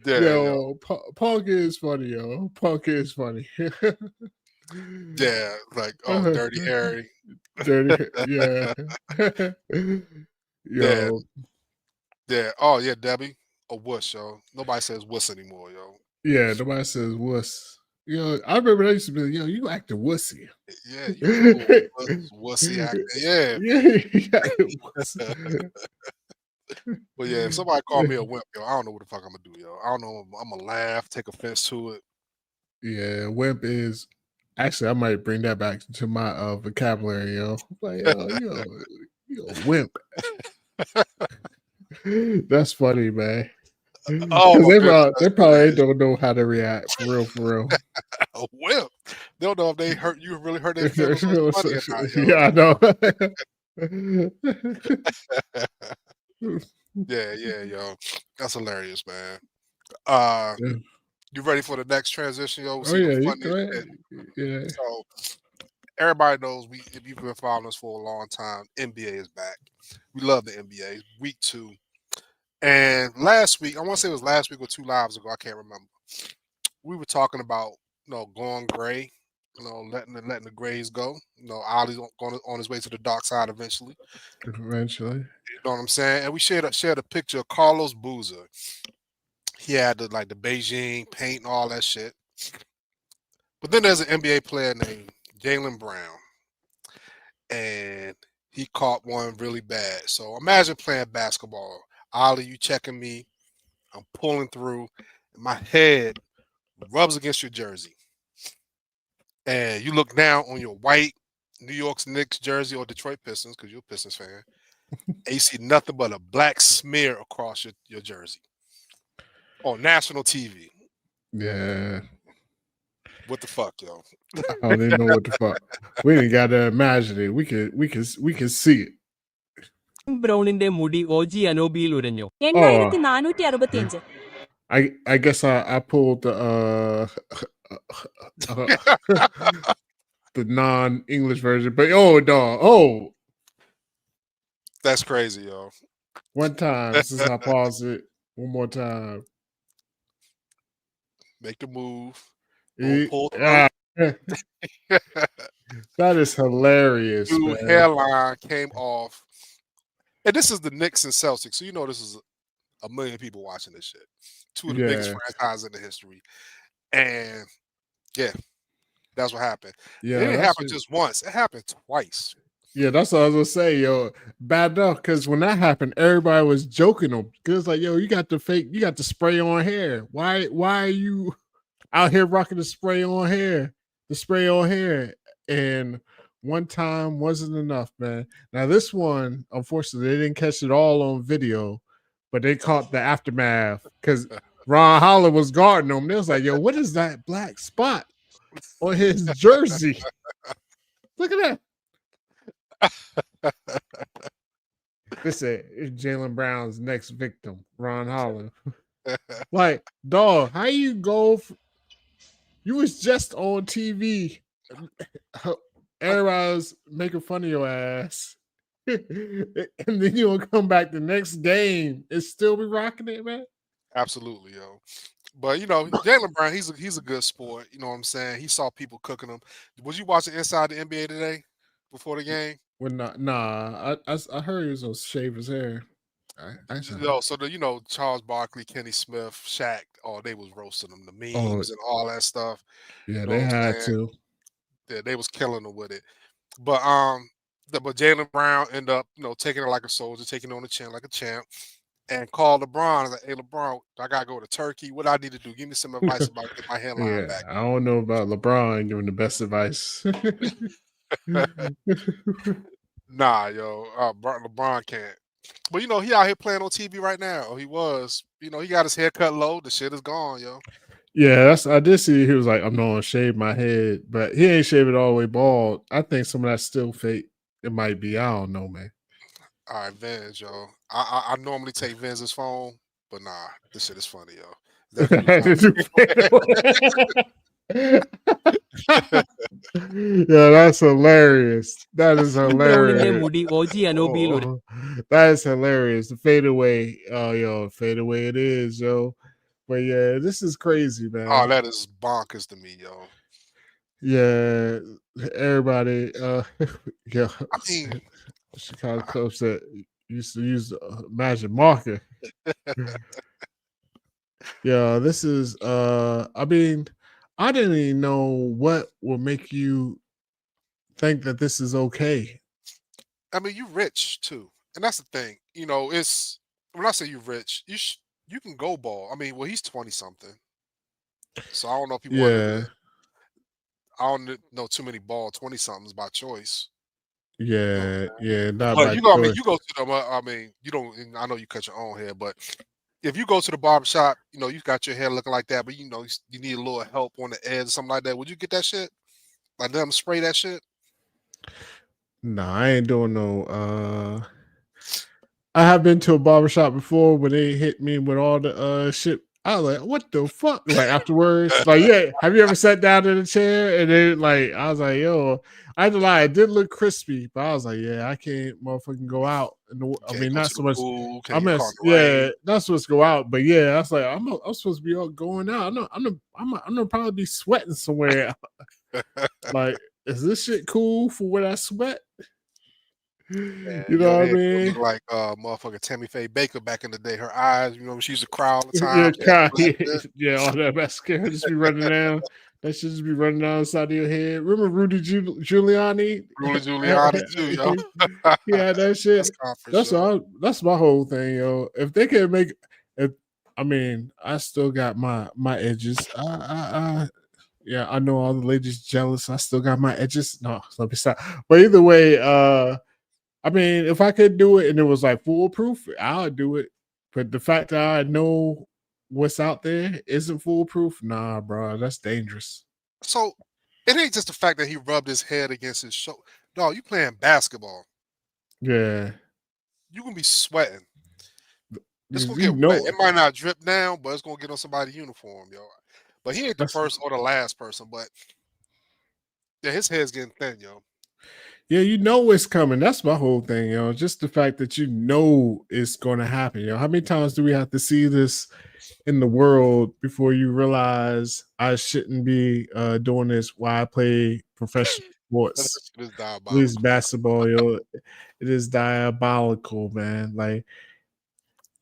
Yeah, yo. Yo, punk is funny, yo. Punk is funny. Yeah, like Dirty Harry. Dirty, yeah. Yeah, Yo, yeah. Oh yeah, Debbie. A wuss, yo. Nobody says wuss anymore, yo. yeah, nobody says wuss. I remember they used to be like, yo, you acting wussy. Yeah, you a little wussy acting. Yeah. You acting wuss. But yeah, if somebody call me a wimp, yo, I don't know what the fuck I'm gonna do, yo. I don't know. I'm gonna laugh, take offense to it. Yeah, wimp is actually I might bring that back to my vocabulary, yo. Like, you a wimp. That's funny, man. Oh Because my goodness, they that's probably don't know how to react for real, for real. a wimp. They don't know if they hurt you, really hurt their feelings or it's funny or not, yo. Yeah, I know. Yeah, yeah, yo. That's hilarious, man. Uh you ready for the next transition, yo? Oh See the yeah, you funny go shit. ahead. Yeah. So everybody knows if you've been following us for a long time, NBA is back. We love the NBA. Week 2. And last week, I want to say it was last week or 2 lives ago, I can't remember. We were talking about, going gray, letting the grays go. Ali's going on his way to the dark side eventually. Eventually. You know what I'm saying? And we shared a picture of Carlos Boozer. He had the Beijing paint and all that shit. But then there's an NBA player named Jaylen Brown, and he caught one really bad. So imagine playing basketball. Ali, you checking me? I'm pulling through. And my head rubs against your jersey, and you look down on your white New York's Knicks jersey or Detroit Pistons, because you're a Pistons fan, and you see nothing but a black smear across your jersey on national TV. Yeah. What the fuck, yo? I don't even know what the fuck. We didn't gotta imagine it. We can see it. ബ്രൗണിന്റെ മുടി ഓജി അനോബിയിൽ ഉരഞ്ഞോ? Oh, 8465 I guess I pulled the the non-English version, but dog. Oh, That's crazy, yo. one time since I paused it, one more time. Make the move. Boom, pull through. Yeah. That is hilarious, Dude, man. hairline came off. And this is the Knicks and Celtics, so you know this is a million people watching this shit. Two of the biggest Yeah. franchises in the history. And yeah, that's what happened. Yeah, It didn't that's happen it. just once. It happened twice. Yeah, that's what I was gonna say, yo. Bad enough because when that happened, everybody was joking them. Cause like, yo, you got the spray on hair. Why are you out here rocking the spray on hair? The spray on hair. And one time wasn't enough, man. Now this one, unfortunately, they didn't catch it all on video, but they caught the aftermath because Ron Holland was guarding them. They was like, yo, what is that black spot on his jersey? Look at that. This is Jaylen Brown's next victim, Ron Holland. Like, dog, how you go? You was just on TV. Everybody was making fun of your ass. And then you'll come back the next game and still be rocking it, man. Absolutely, yo. But you know, Jaylen Brown, he's a good sport. You know what I'm saying? He saw people cooking him. Was you watching Inside the NBA today before the game? Well, nah. I heard he was gonna shave his hair. So Charles Barkley, Kenny Smith, Shaq, they was roasting them, the memes and all that stuff. Yeah, You know they what I'm had saying? to. Yeah, they was killing them with it. But Jaylen Brown ended up, taking it like a soldier, taking it on the chin like a champ, and called LeBron. Like, hey, LeBron, I gotta go to Turkey. What I need to do? Give me some advice about getting my hairline back. I don't know about LeBron giving the best advice. Nah, yo, LeBron can't. But he out here playing on TV right now. He was, he got his hair cut low. The shit is gone, yo. Yeah, I did see he was like, I'm gonna shave my head, but he ain't shave it all the way bald. I think some of that's still fake. It might be. I don't know, man. All right, Vince, yo. I normally take Vince's phone, but nah, this shit is funny, yo. Yeah, that's hilarious. That is ബ്രൗണിന്റെ hilarious. മുടി ഓജി അനോബിയിൽ ഒരു That is hilarious. The fadeaway, fadeaway it is, yo. But yeah, this is crazy, man. Oh, that is bonkers to me, yo. Yeah, everybody. Yeah, I mean, Chicago Cubs that used to use the magic marker. Yeah, this is. I mean, I didn't even know what will make you think that this is okay. I mean, you rich too, and that's the thing. It's when I say you rich, you can go ball. I mean, well, he's 20 something, so I don't know if he wanted Yeah, to. I don't know too many ball 20 somethings by choice. yeah, not But by you go to them. I mean, you don't. And I know you cut your own hair, but if you go to the barbershop, you got your hair looking like that, but you need a little help on the edge or something like that. Would you get that shit? Like them spray that shit? Nah, I ain't doing no. I have been to a barbershop before when they hit me with all the shit. I was like, what the fuck? Like afterwards, like, yeah, have you ever sat down in a chair and then like I was like, yo, I ain't gonna lie, it did look crispy, but I was like, yeah, I can't motherfucking go out. I mean, not so much. I mean, yeah, not supposed to go out, but yeah, I was like, I'm supposed to be out going out. I'm gonna probably be sweating somewhere. Like, is this shit cool for what I sweat? Man, you know what I mean? Look like motherfucker Tammy Faye Baker back in the day. Her eyes, she used to cry all the time. Yeah, all that mascara just be running down. That should just be running down the side of your head. Remember Rudy Giuliani? Rudy Giuliani too, yo. Yeah, that shit. That's my whole thing, yo. If they can make, I mean, I still got my edges. Yeah, I know all the ladies jealous. I still got my edges. No, let me stop. But either way, I mean, if I could do it and it was like foolproof, I would do it. But the fact that I know what's out there isn't foolproof, nah, bro, that's dangerous. So it ain't just the fact that he rubbed his head against his shoulder. No, you playing basketball. Yeah. You gonna be sweating. It's gonna get wet. It might not drip down, but it's gonna get on somebody's uniform, yo. But he ain't the first or the last person, but yeah, his head's getting thin, yo. Yeah, you know it's coming. That's my whole thing, yo. Just the fact that you know it's going to happen, yo. How many times do we have to see this in the world before you realize I shouldn't be doing this while I play sports, It is at diabolical. least basketball, yo. It is diabolical, man. Like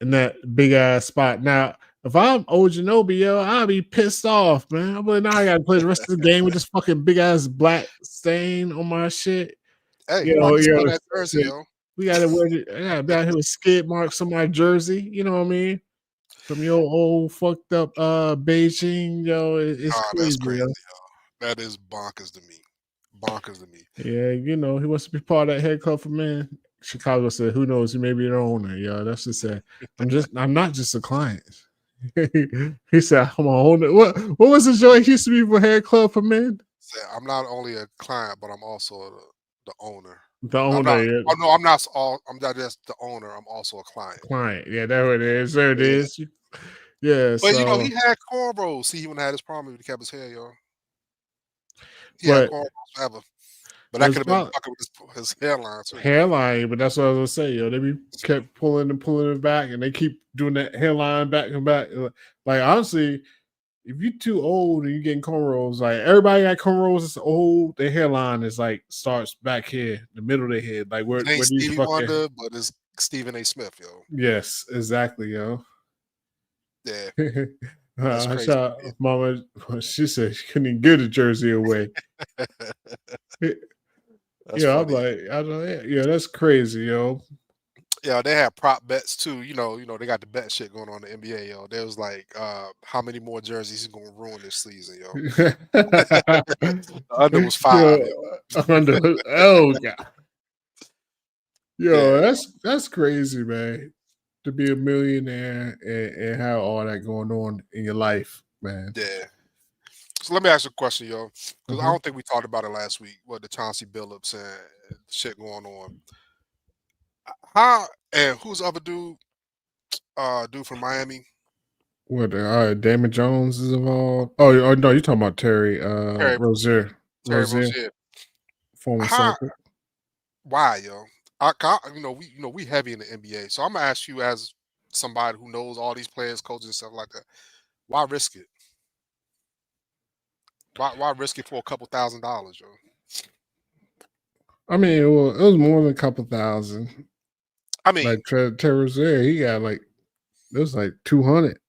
in that big ass spot. Now, if I'm Ojanobi, yo, I'll be pissed off, man. I'm like, now I gotta play the rest of the game with this fucking big ass black stain on my shit. Hey, You you know, want to yo, sell that jersey, yo? we gotta wear it. I gotta be out here with skid marks on my jersey. You know what I mean? From your old fucked up Beijing, yo, it's Oh, that's crazy, crazy, yo. yo. That is bonkers to me. Bonkers to me. Yeah, you know, he wants to be part of that head club for men. Chicago said, who knows, he may be their owner. Yeah, that's just it. I'm not just a client. He said, I'm a owner. What was the joint he used to be for head club for men? Say, I'm not only a client, but I'm also the owner. The I'm owner, not. yeah. Oh no, I'm not. I'm not just the owner. I'm also a client. Client. Yeah, there it is. There it Yeah. is. Yeah, But you know, so he had cornrows. See, he wouldn't have had his problem if he kept his hair, yo. He had but cornrows forever. But that it's could have been about fucking with his hairline too. hairline, but that's what I was gonna say, yo. They be kept pulling it back, and they keep doing that hairline back and back. Like honestly, if you're too old and you're getting cornrows, like everybody got cornrows that's old, their hairline is like starts back here, the middle of their head, like where It ain't these Stevie fucking Wonder, but it's Stephen A. Smith, yo. yes, exactly, yo. Yeah, that's I crazy. saw Mama. She said she couldn't even give the jersey away. That's Yeah, I'm funny. like, I don't. Yeah, that's crazy, yo. Yeah, they had prop bets too. You know, they got the bet shit going on in the NBA, yo. There was like, how many more jerseys he's gonna ruin this season, yo. The under was 5. Yo. Under, oh god, yo, Yeah. that's crazy, man. To be a millionaire and have all that going on in your life, man. Yeah. So let me ask you a question, yo, because I Mhm. don't think we talked about it last week. What the Chauncey Billups and shit going on. How and who's the other dude? Dude from Miami. What? Damon Jones is involved. Oh, no, you're talking about Terry Terry Rozier, Rozier. former How? Celtic. Why, yo? We heavy in the NBA, so I'm gonna ask you as somebody who knows all these players, coaches, and stuff like that. Why risk it? Why risk it for a couple $1,000s, yo? I mean, it was more than a couple thousand. I mean, Like Terry Rozier, he got like it was like 200.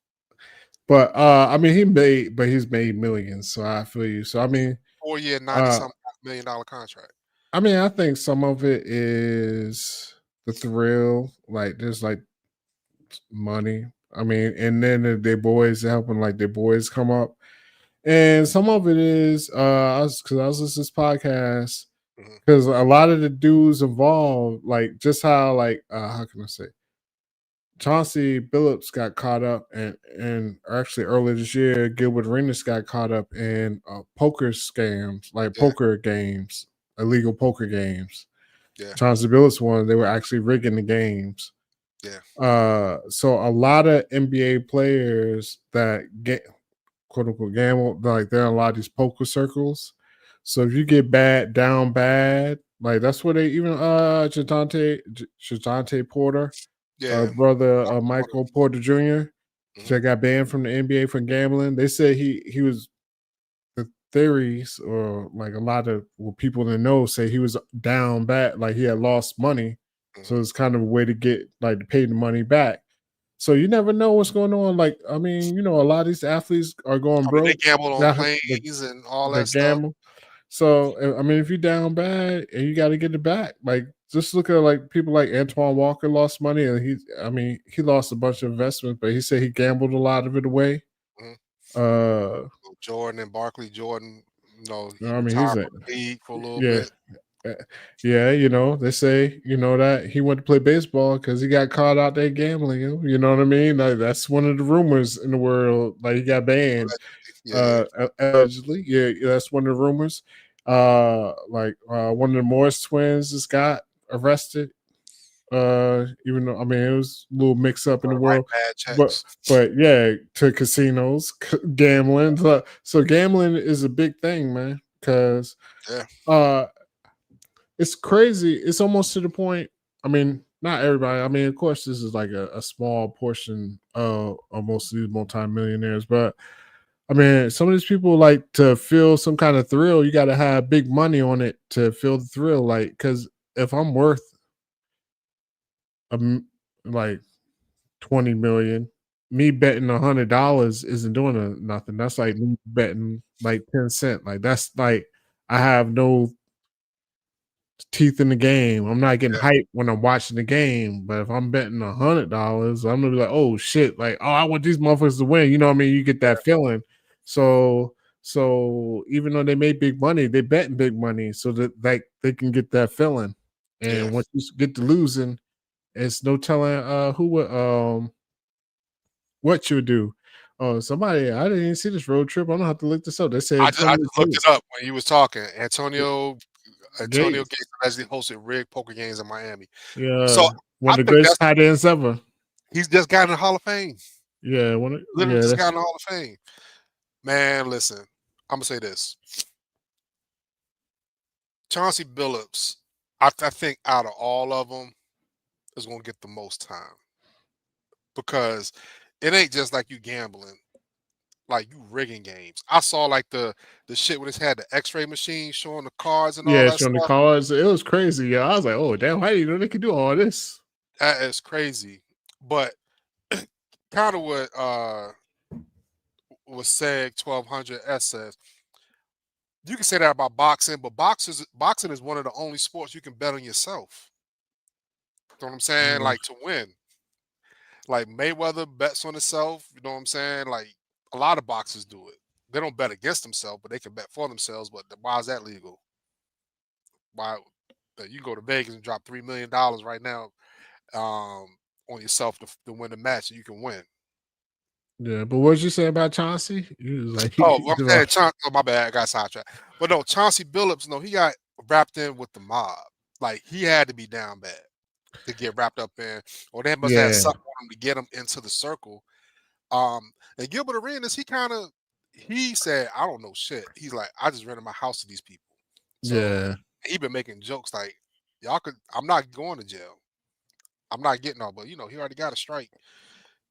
But I mean, he's made millions, so I feel you. So I mean, 4-year, $90-something million contract. I mean, I think some of it is the thrill. Like there's like money. I mean, and then their boys helping like their boys come up. And some of it is I was listening to this podcast Mhm. because a lot of the dudes involved, like just how like how can I say Chauncey Billups got caught up and actually earlier this year, Gilbert Arenas got caught up in poker scams, like Yeah. poker games, illegal poker games. Yeah. Chauncey Billups one, they were actually rigging the games. Yeah. So a lot of NBA players that get quote unquote gamble, like they're in a lot of these poker circles. So if you get down bad, like that's where they even Shatante Porter, Yeah. brother Michael Porter Jr. Mhm. that got banned from the NBA for gambling. They said he was the theories or like a lot of people that know say he was down bad, like he had lost money. So Mhm. it's kind of a way to get like to pay the money back. So you never know what's going on. Like, I mean, you know, a lot of these athletes are going I mean, they broke. gambled on Yeah, planes and all the that stuff. gamble. So I mean, if you're down bad and you got to get it back, like just look at like people like Antoine Walker lost money and he lost a bunch of investments, but he said he gambled a lot of it away. Mhm. Jordan and Barkley Jordan, he I mean, retired from the league for a little yeah. bit. Yeah, you know, they say, you know, that he went to play baseball because he got caught out there gambling. You know what I mean? Like, that's one of the rumors in the world. Like, he got banned. Yeah. Allegedly. Yeah, that's one of the rumors. One of the Morris twins just got arrested. Even though I mean it was a little mix up in the world, Bad but checks. yeah, to casinos, gambling. So gambling is a big thing, man. Because it's crazy. It's almost to the point. I mean, not everybody. I mean, of course, this is like a small portion of most of these multimillionaires, but I mean, some of these people like to feel some kind of thrill. You got to have big money on it to feel the thrill. Like, because if I'm worth like 20 million, me betting $100 isn't doing nothing. That's like me betting like 10 cent. Like that's like I have no teeth in the game. I'm not getting Yeah. hyped when I'm watching the game. But if I'm betting $100, I'm gonna be like, oh shit, like, oh, I want these motherfuckers to win. You know what I mean? You get that feeling. So even though they make big money, they betting big money so that like they can get that feeling. And Yeah. once you get to losing, it's no telling who would what you do. Oh, somebody, I didn't even see this road trip. I'm gonna have to look this up. They said I Antonio just looked it Gates. up when you was talking. Antonio Gates. Gates actually hosted rigged poker games in Miami. So Yeah, I one of the think greatest tight ends ever. he's just got in the Hall of Fame. Yeah, Literally just that's got in the Hall of Fame. Man, listen, I'm gonna say this. Chauncey Billups, I think out of all of them, is gonna get the most time because it ain't just like you gambling, like you rigging games. I saw like the shit when it's had the X-ray machine showing the cards and all yeah, that showing the stuff. cards. It was crazy. Yeah, I was like, oh damn, how do you know they could do all this? That is crazy. But kind of what was said 1200 S says. You can say that about boxing, but boxing is one of the only sports you can bet on yourself. You know what I'm saying? Yeah, Like to win. Like Mayweather bets on himself. You know what I'm saying? Like a lot of boxers do it. They don't bet against themselves, but they can bet for themselves. But why is that legal? Why you go to Vegas and drop $3 million right now on yourself to win the match, and you can win. yeah. But what did you say about Chauncey? He was like, Oh, well, I'm saying oh, my bad, I got sidetracked. But no, Chauncey Billups, no, he got wrapped in with the mob. Like he had to be down bad to get wrapped up in, or they must have had yeah, something on him to get him into the circle. And Gilbert Arenas, he said, I don't know shit. He's like, I just rented my house to these people. So yeah, he been making jokes like, I'm not going to jail. I'm not getting all, but he already got a strike.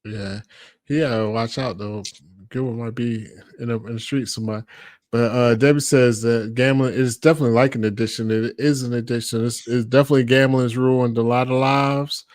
yeah. Yeah, watch out though. Gilbert might be in the street somewhere. But Debbie says that gambling is definitely like an addiction. It is an addiction. It's definitely gambling's ruined a lot of lives.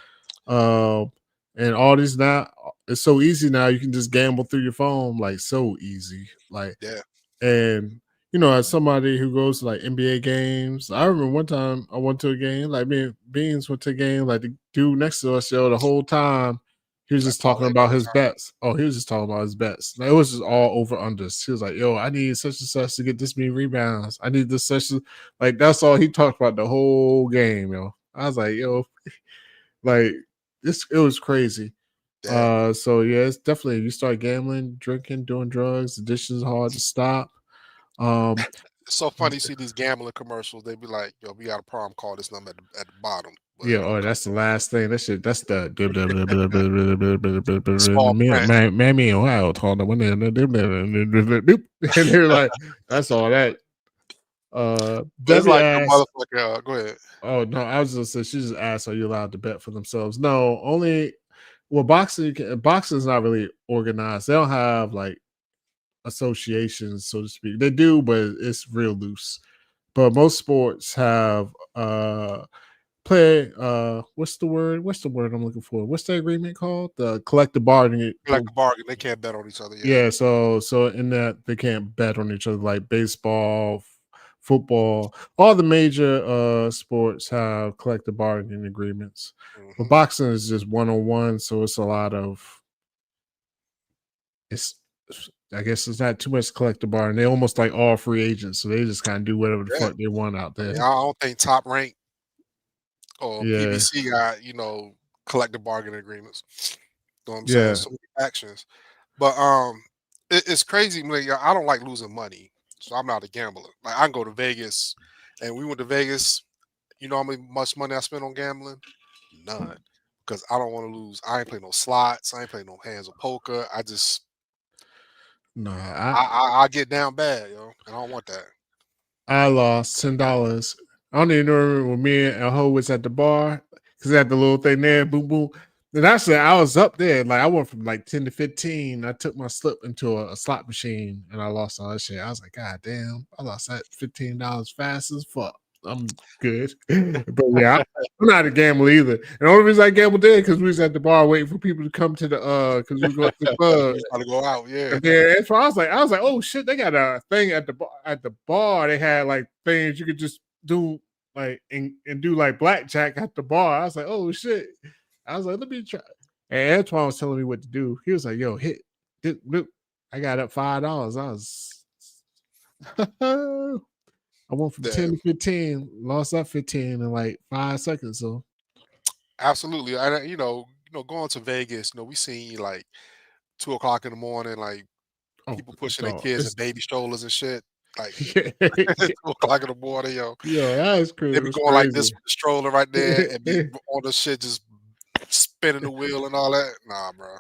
And all these now, it's so easy now. You can just gamble through your phone, like so easy. Like, Yeah. and as somebody who goes to like NBA games, I remember one time I went to a game, like me and Beans went to a game, like the dude next to us, the whole time he was Like just talking parlay about the whole his time. bets. Oh, he was just talking about his bets. Like, it was just all over unders. He was like, "Yo, I need such and such to get this many rebounds. I need this such like that's all he talked about the whole game, yo." I was like, "Yo, like it was crazy." Yeah. So yeah, it's definitely you start gambling, drinking, doing drugs, addiction is hard to stop. It's so funny you see these gambling commercials. They be like, "Yo, we got a problem. Call this number at the bottom." But Yeah, oh, that's the last thing. That's the small print. Mammy Ohio told them and they're like, that's all that. But it's Debbie like a asked, motherfucker. Go ahead. oh no, I was just saying she just asked, are you allowed to bet for themselves? No, only boxing is not really organized. They don't have like associations, so to speak. They do, but it's real loose. But most sports have what's the word I'm looking for? What's the agreement called? The collective bargaining. Like a bargain. They can't bet on each other. Yeah, so in that they can't bet on each other like baseball, football, all the major sports have collective bargaining agreements. But boxing is just one-on-one, so it's a lot of I guess it's not too much collective bargaining. They almost like all free agents, so they just kind of do whatever the fuck they want out I there. mean, I don't think Top Rank or Yeah. PBC got collective bargaining agreements. You know what I'm Yeah. saying? So many actions. But it's crazy. I don't like losing money, so I'm not a gambler. Like I can go to Vegas, and we went to Vegas. You know how much money I spent on gambling? None, because I don't want to lose. I ain't play no slots. I ain't play no hands of poker. I just No, I get down bad, and I don't want that. I lost $10. I don't even remember when me and Ho was at the bar because they had the little thing there, boom, boom. And actually, I was up there. Like I went from like 10 to 15. I took my slip into a slot machine and I lost all that shit. I was like, God damn, I lost that $15 fast as fuck. I'm good. But yeah, I'm not a gambler either. And the only reason I gambled there because we was at the bar waiting for people to come to the because we go to the club. Try to go out, yeah. And then that's why I was like, oh shit, they got a thing at the bar. At the bar, they had like things you could just do like and do like blackjack at the bar. I was like, oh shit. I was like, let me try. And Antoine was telling me what to do. He was like, yo, hit. I got up $5. I was I went from 10 to 15, lost up 15 in like 5 seconds. So Absolutely. And going to Vegas, we seen like 2 o'clock in the morning, like people pushing their kids in baby strollers and shit. Like 2 o'clock in the morning, yo. Yeah, that is crazy. They be going like this with the stroller right there and be all the shit just spinning the wheel and all that. Nah, bro.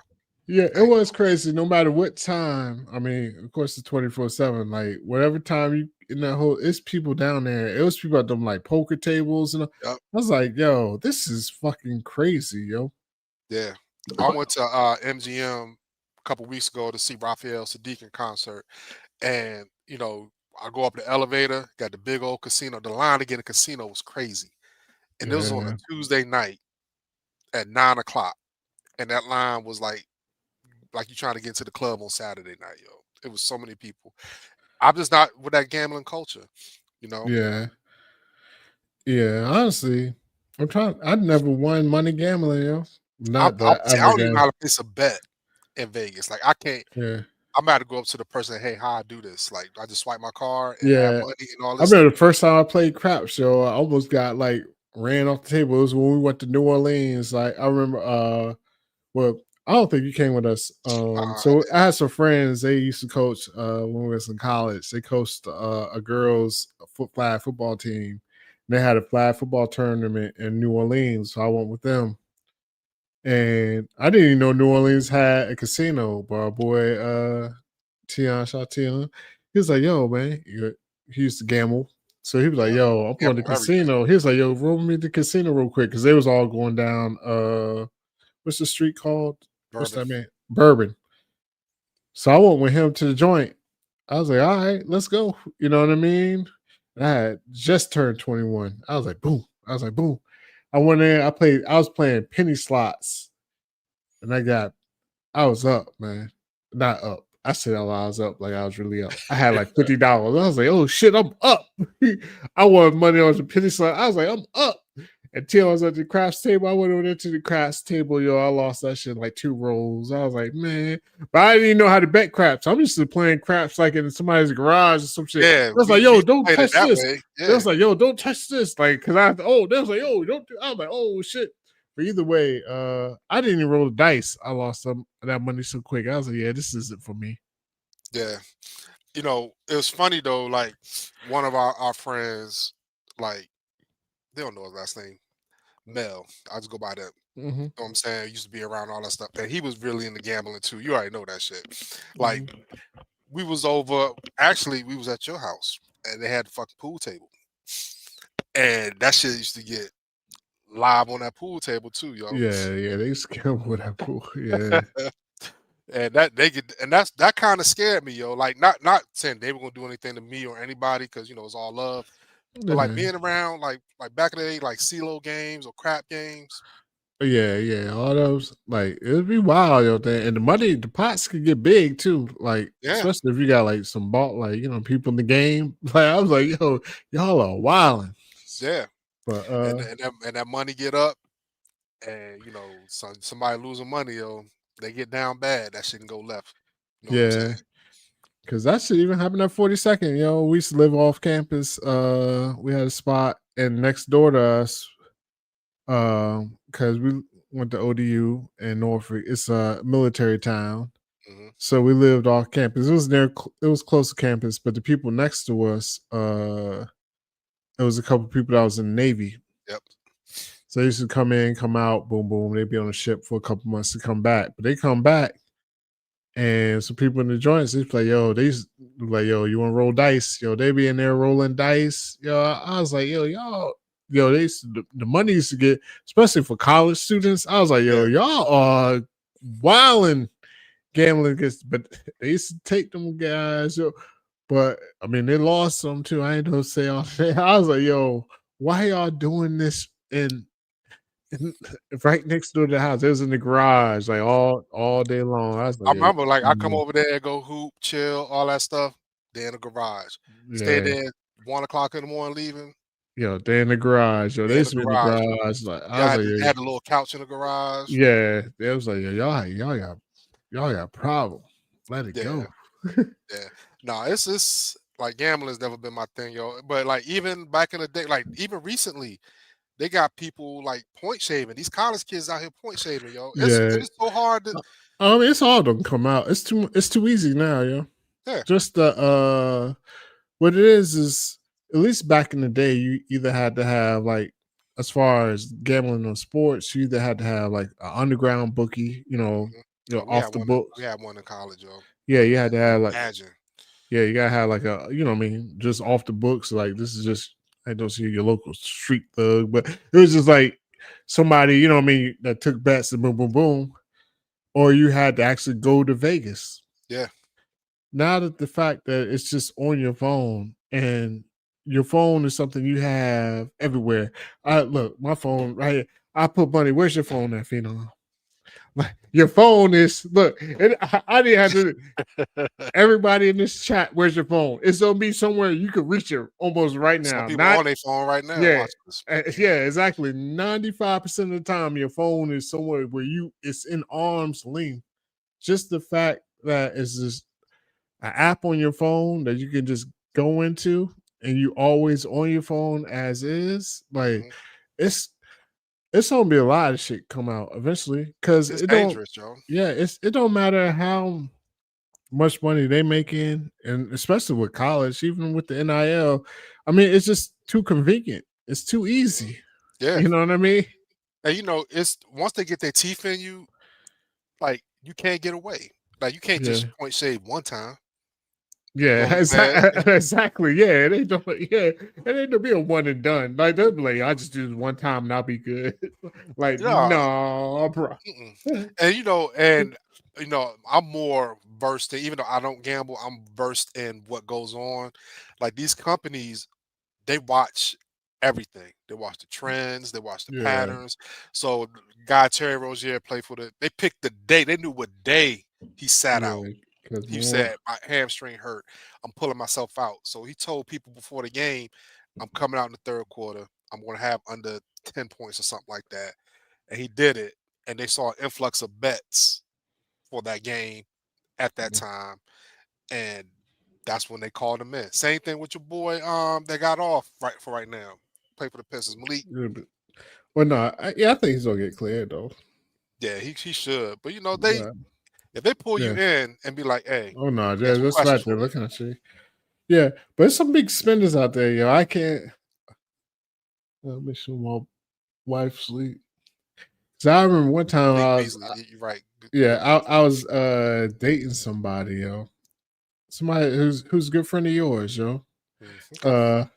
Yeah, it was crazy. No matter what time. I mean, of course, it's 24/7. Like whatever time you in that whole, it's people down there. It was people at them like poker tables and I was like, yo, this is fucking crazy, yo. Yeah, I went to MGM a couple weeks ago to see Raphael Sadiq in concert, and I go up the elevator, got the big old casino. The line to get a casino was crazy, and it was on a Tuesday night at 9 o'clock, and that line was like you trying to get to the club on Saturday night, yo. It was so many people. I'm just not with that gambling culture, Yeah. Yeah, honestly, I never won money gambling, yo. I don't even know how to place a bet in Vegas. Like I can't. Yeah. I'm about to go up to the person. Hey, how I do this? Like I just swipe my card and have money and all I this. remember the first time I played craps, yo. I almost got like ran off the table. It was when we went to New Orleans. Like I remember, well, I don't think you came with us. So I had some friends. They used to coach when we was in college. They coached a girls flag football team. They had a flag football tournament in New Orleans, so I went with them. And I didn't even know New Orleans had a casino. But our boy Tion Shatina, he was like, "Yo, man," he used to gamble. So he was like, "Yo, I'm going to the casino." He was like, "Yo, roll me the casino real quick," because they was all going down. What's the street called? What's that man? Bourbon. So I went with him to the joint. I was like, all right, let's go. You know what I mean? I had just turned 21. I was like, boom. I went in, I was playing penny slots. And I was up, man. Not up. I said I was up like I was really up. I had like $50. I was like, oh shit, I'm up. I won money on the penny slot. I was like, I'm up. Until I was at the craps table, I went over there to the craps table. Yo, I lost that shit like 2 rolls. I was like, man, but I didn't even know how to bet craps. I'm used to playing craps like in somebody's garage or some shit. Yeah, I was like, yo, don't touch this. Yeah. I was like, yo, don't touch this. Like, cause they was like, yo, don't. I was like, oh shit. But either way, I didn't even roll the dice. I lost some of that money so quick. I was like, yeah, this isn't for me. Yeah, it was funny though. Like one of our friends, like they don't know his last name. Mel. I just go by that. Mm-hmm. You know what I'm saying? Used to be around all that stuff. And he was really into gambling too. You already know that shit. Like we was at your house and they had the fucking pool table. And that shit used to get live on that pool table too, yo. Yeah, they used to gamble with that pool. Yeah. And that kind of scared me, yo. Like not saying they were gonna do anything to me or anybody, because it's all love. But like being around like back in the day, like CeeLo games or crap games. Yeah, all those, like it'd be wild, yo. And the pots could get big too. Like, especially if you got like some ball, like people in the game. Like I was like, yo, y'all are wilding. Yeah. But and that money get up, and somebody losing money, yo, they get down bad. That shit can go left. Yeah. Because that shit even happened at 42nd. We used to live off campus. We had a spot, and next door to us, because we went to ODU in Norfolk. It's a military town. Mm-hmm. So we lived off campus. It was close to campus, but the people next to us, it was a couple people that was in the Navy. Yep. So they used to come in, come out, boom, boom. They'd be on a ship for a couple months to come back. But they come back. And some people in the joints, they play, yo, you want to roll dice? Yo, they be in there rolling dice. Yo, I was like, yo, y'all yo, the money used to get, especially for college students. I was like, yo, y'all are wilding gambling against, but they used to take them guys, yo. But I mean, they lost some too. I ain't gonna say all that. I was like, yo, why y'all doing this in right next door to the house? It was in the garage, like all day long. I was I like, yo, remember, like, I come over there and go hoop, chill, all that stuff. They in the garage. Stay yeah, there 1 o'clock in the morning, leaving. yo, they in the garage, yo. They They in used the to be in the garage. Yo. garage. Like I Y'all was had, like, they yeah, had a little couch in the garage. yeah. They was like, yeah, y'all got problem. Let it Yeah, go. yeah. No, it's like gambling's never been my thing, yo. But like even back in the day, like even recently, they got people like point shaving. These college kids out here point shaving, yo. Yeah. It's so hard to It's all done come out. It's too easy now, yo. yeah. Just the what it is at least back in the day, you either had to have like as far as gambling on sports, you either had to have like an underground bookie, Oh, we off had the one. books. We had one in college, yo. Yeah, you had to have like Imagine. yeah, you gotta have like a what I mean, just off the books. Like this is just I don't see your local street thug, but it was just like somebody, what I mean, that took bets and boom, boom, boom. Or you had to actually go to Vegas. Yeah. Now that the fact that it's just on your phone and your phone is something you have everywhere. I look, my phone right here. I put money. Where's your phone at, Phenom? Like your phone is look, and I didn't have to everybody in this chat, where's your phone? It's gonna be somewhere you can reach it almost right Some now. people Not on their phone right now. yeah, Watch this. yeah, exactly. 95% of the time, your phone is somewhere where it's in arm's length. Just the fact that it's just an app on your phone that you can just go into and you always on your phone as is, like it's gonna be a lot of shit come out eventually because It's it don't dangerous, yo. yeah, it don't matter how much money they making, and especially with college, even with the NIL, I mean, it's just too convenient. It's too easy. Yeah. You know what I mean? And it's once they get their teeth in you, like you can't get away. Like you can't Yeah. just point shade one time. Yeah, Go to bed. exactly. Yeah, it ain't gonna be a one and done. Like they'll be like, I just do this one time and I'll be good. Like, Yeah. no, bro. And I'm more versed in, even though I don't gamble, I'm versed in what goes on. Like these companies, they watch everything. They watch the trends, they watch the Yeah. patterns. So guy Terry Rozier played they picked the day. They knew what day he sat out. He said, my hamstring hurt. I'm pulling myself out. So he told people before the game, I'm coming out in the third quarter. I'm going to have under 10 points or something like that. And he did it. And they saw an influx of bets for that game at that time. And that's when they called him in. Same thing with your boy that got off right now. Play for the Pistons. Malik. Well, no, I think he's gonna get cleared though. Yeah, he should. But if they pull you Yeah. in and be like, hey, Oh no, there's yeah, some that's right questions there. for you. Looking at you. Yeah, but there's some big spenders out there, yo. I can't make sure my wife sleep. So I remember one time You're right. yeah, I was dating somebody, yo. Somebody who's a good friend of yours, yo. Okay.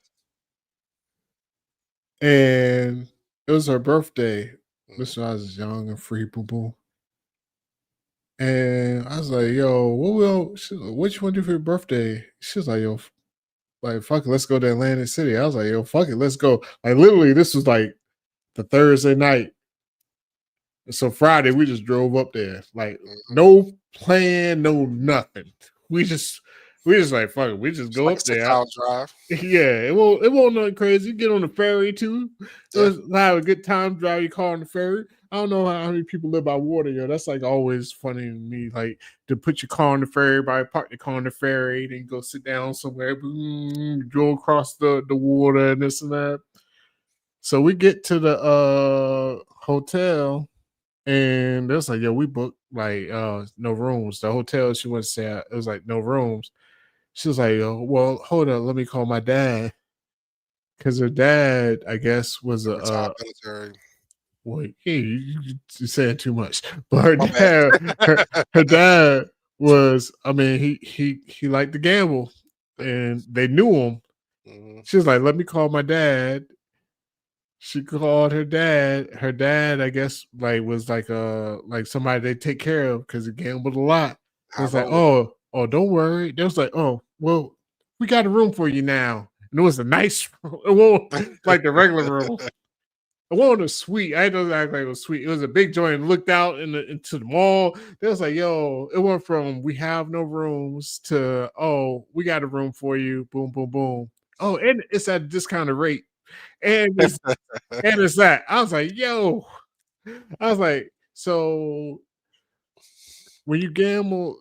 And it was her birthday. This when I was young and free, boo boo. And I was like, yo, what you want to do for your birthday? She was like, yo, like, fuck it, let's go to Atlantic City. I was like, yo, fuck it, let's go. Like, literally, this was like the Thursday night. So Friday, we just drove up there. Like, no plan, no nothing. We just like, fuck it, we just go up there. Drive. Yeah, it won't nothing crazy. Get on the ferry too. Have a good time, drive your car on the ferry. I don't know how many people live by water, yo. That's like always funny to me. Like to put your car on the ferry, everybody park your car on the ferry, then go sit down somewhere, go across the water and this and that. So we get to the hotel, and it's like, yo, we booked like no rooms. The hotel she went to say it was like no rooms. She was like, oh, well, hold on, let me call my dad. Because her dad, I guess, was a military. Well, yeah, you're saying too much. But her dad was, I mean, he liked to gamble and they knew him. She was like, let me call my dad she called her dad. Her dad, I guess, like was like somebody they take care of because he gambled a lot. It was like, oh, don't worry. They was like, oh, well, we got a room for you now. And it was a nice room. It wasn't like the regular room. It wasn't a suite. I don't act like it was sweet. It was a big joint. Looked out into the mall. They was like, yo, it went from we have no rooms to we got a room for you. Boom, boom, boom. Oh, and it's at a discounted rate. And it's that. I was like, yo. I was like, so when you gamble,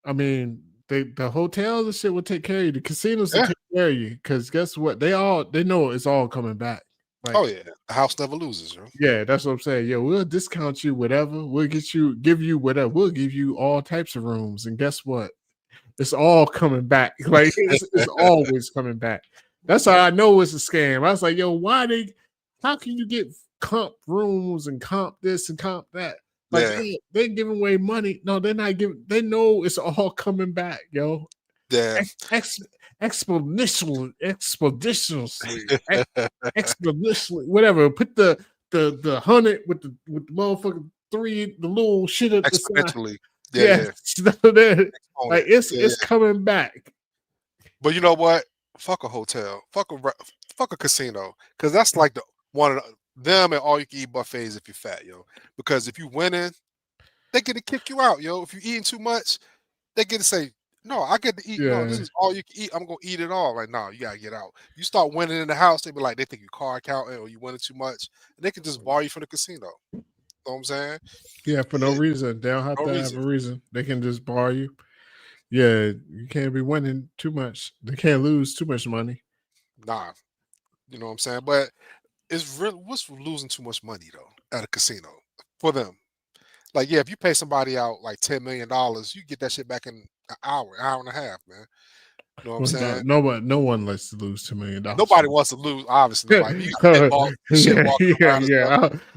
I mean, the hotels and shit will take care of you. The casinos will take care of you. Because guess what? They know it's all coming back. Like, the house never loses, bro. Yeah, that's what I'm saying. Yeah, we'll discount you whatever. We'll give you whatever. We'll give you all types of rooms. And guess what? It's all coming back. Like it's always coming back. That's how I know it's a scam. I was like, yo, how can you get comp rooms and comp this and comp that? Like they're giving away money. No, they're not giving. They know it's all coming back, yo. Yeah. Exponentially, whatever. Put the 100 with the motherfucking 3, the little shit at the side. Yeah. Like it's coming back. But you know what? Fuck a hotel. Fuck a casino. Because that's like one of them and all you can eat buffets if you're fat, yo. Because if you winning, they get to kick you out, yo. If you're eating too much, they get to say, no, I get to eat. Yeah. No, this is all you can eat. I'm gonna eat it all. Like, no, you gotta get out. You start winning in the house, they be like, they think you car accountant or you winning too much, and they can just bar you from the casino. You know what I'm saying? Yeah, for no reason. They don't have to have a reason. They can just bar you. Yeah, you can't be winning too much. They can't lose too much money. Nah, you know what I'm saying. But it's really what's losing too much money though at a casino for them. Like, yeah, if you pay somebody out like $10 million, you get that shit back in an hour and a half, man. You know what I'm saying? No one likes to lose $2 million. Nobody wants to lose, obviously. Like, you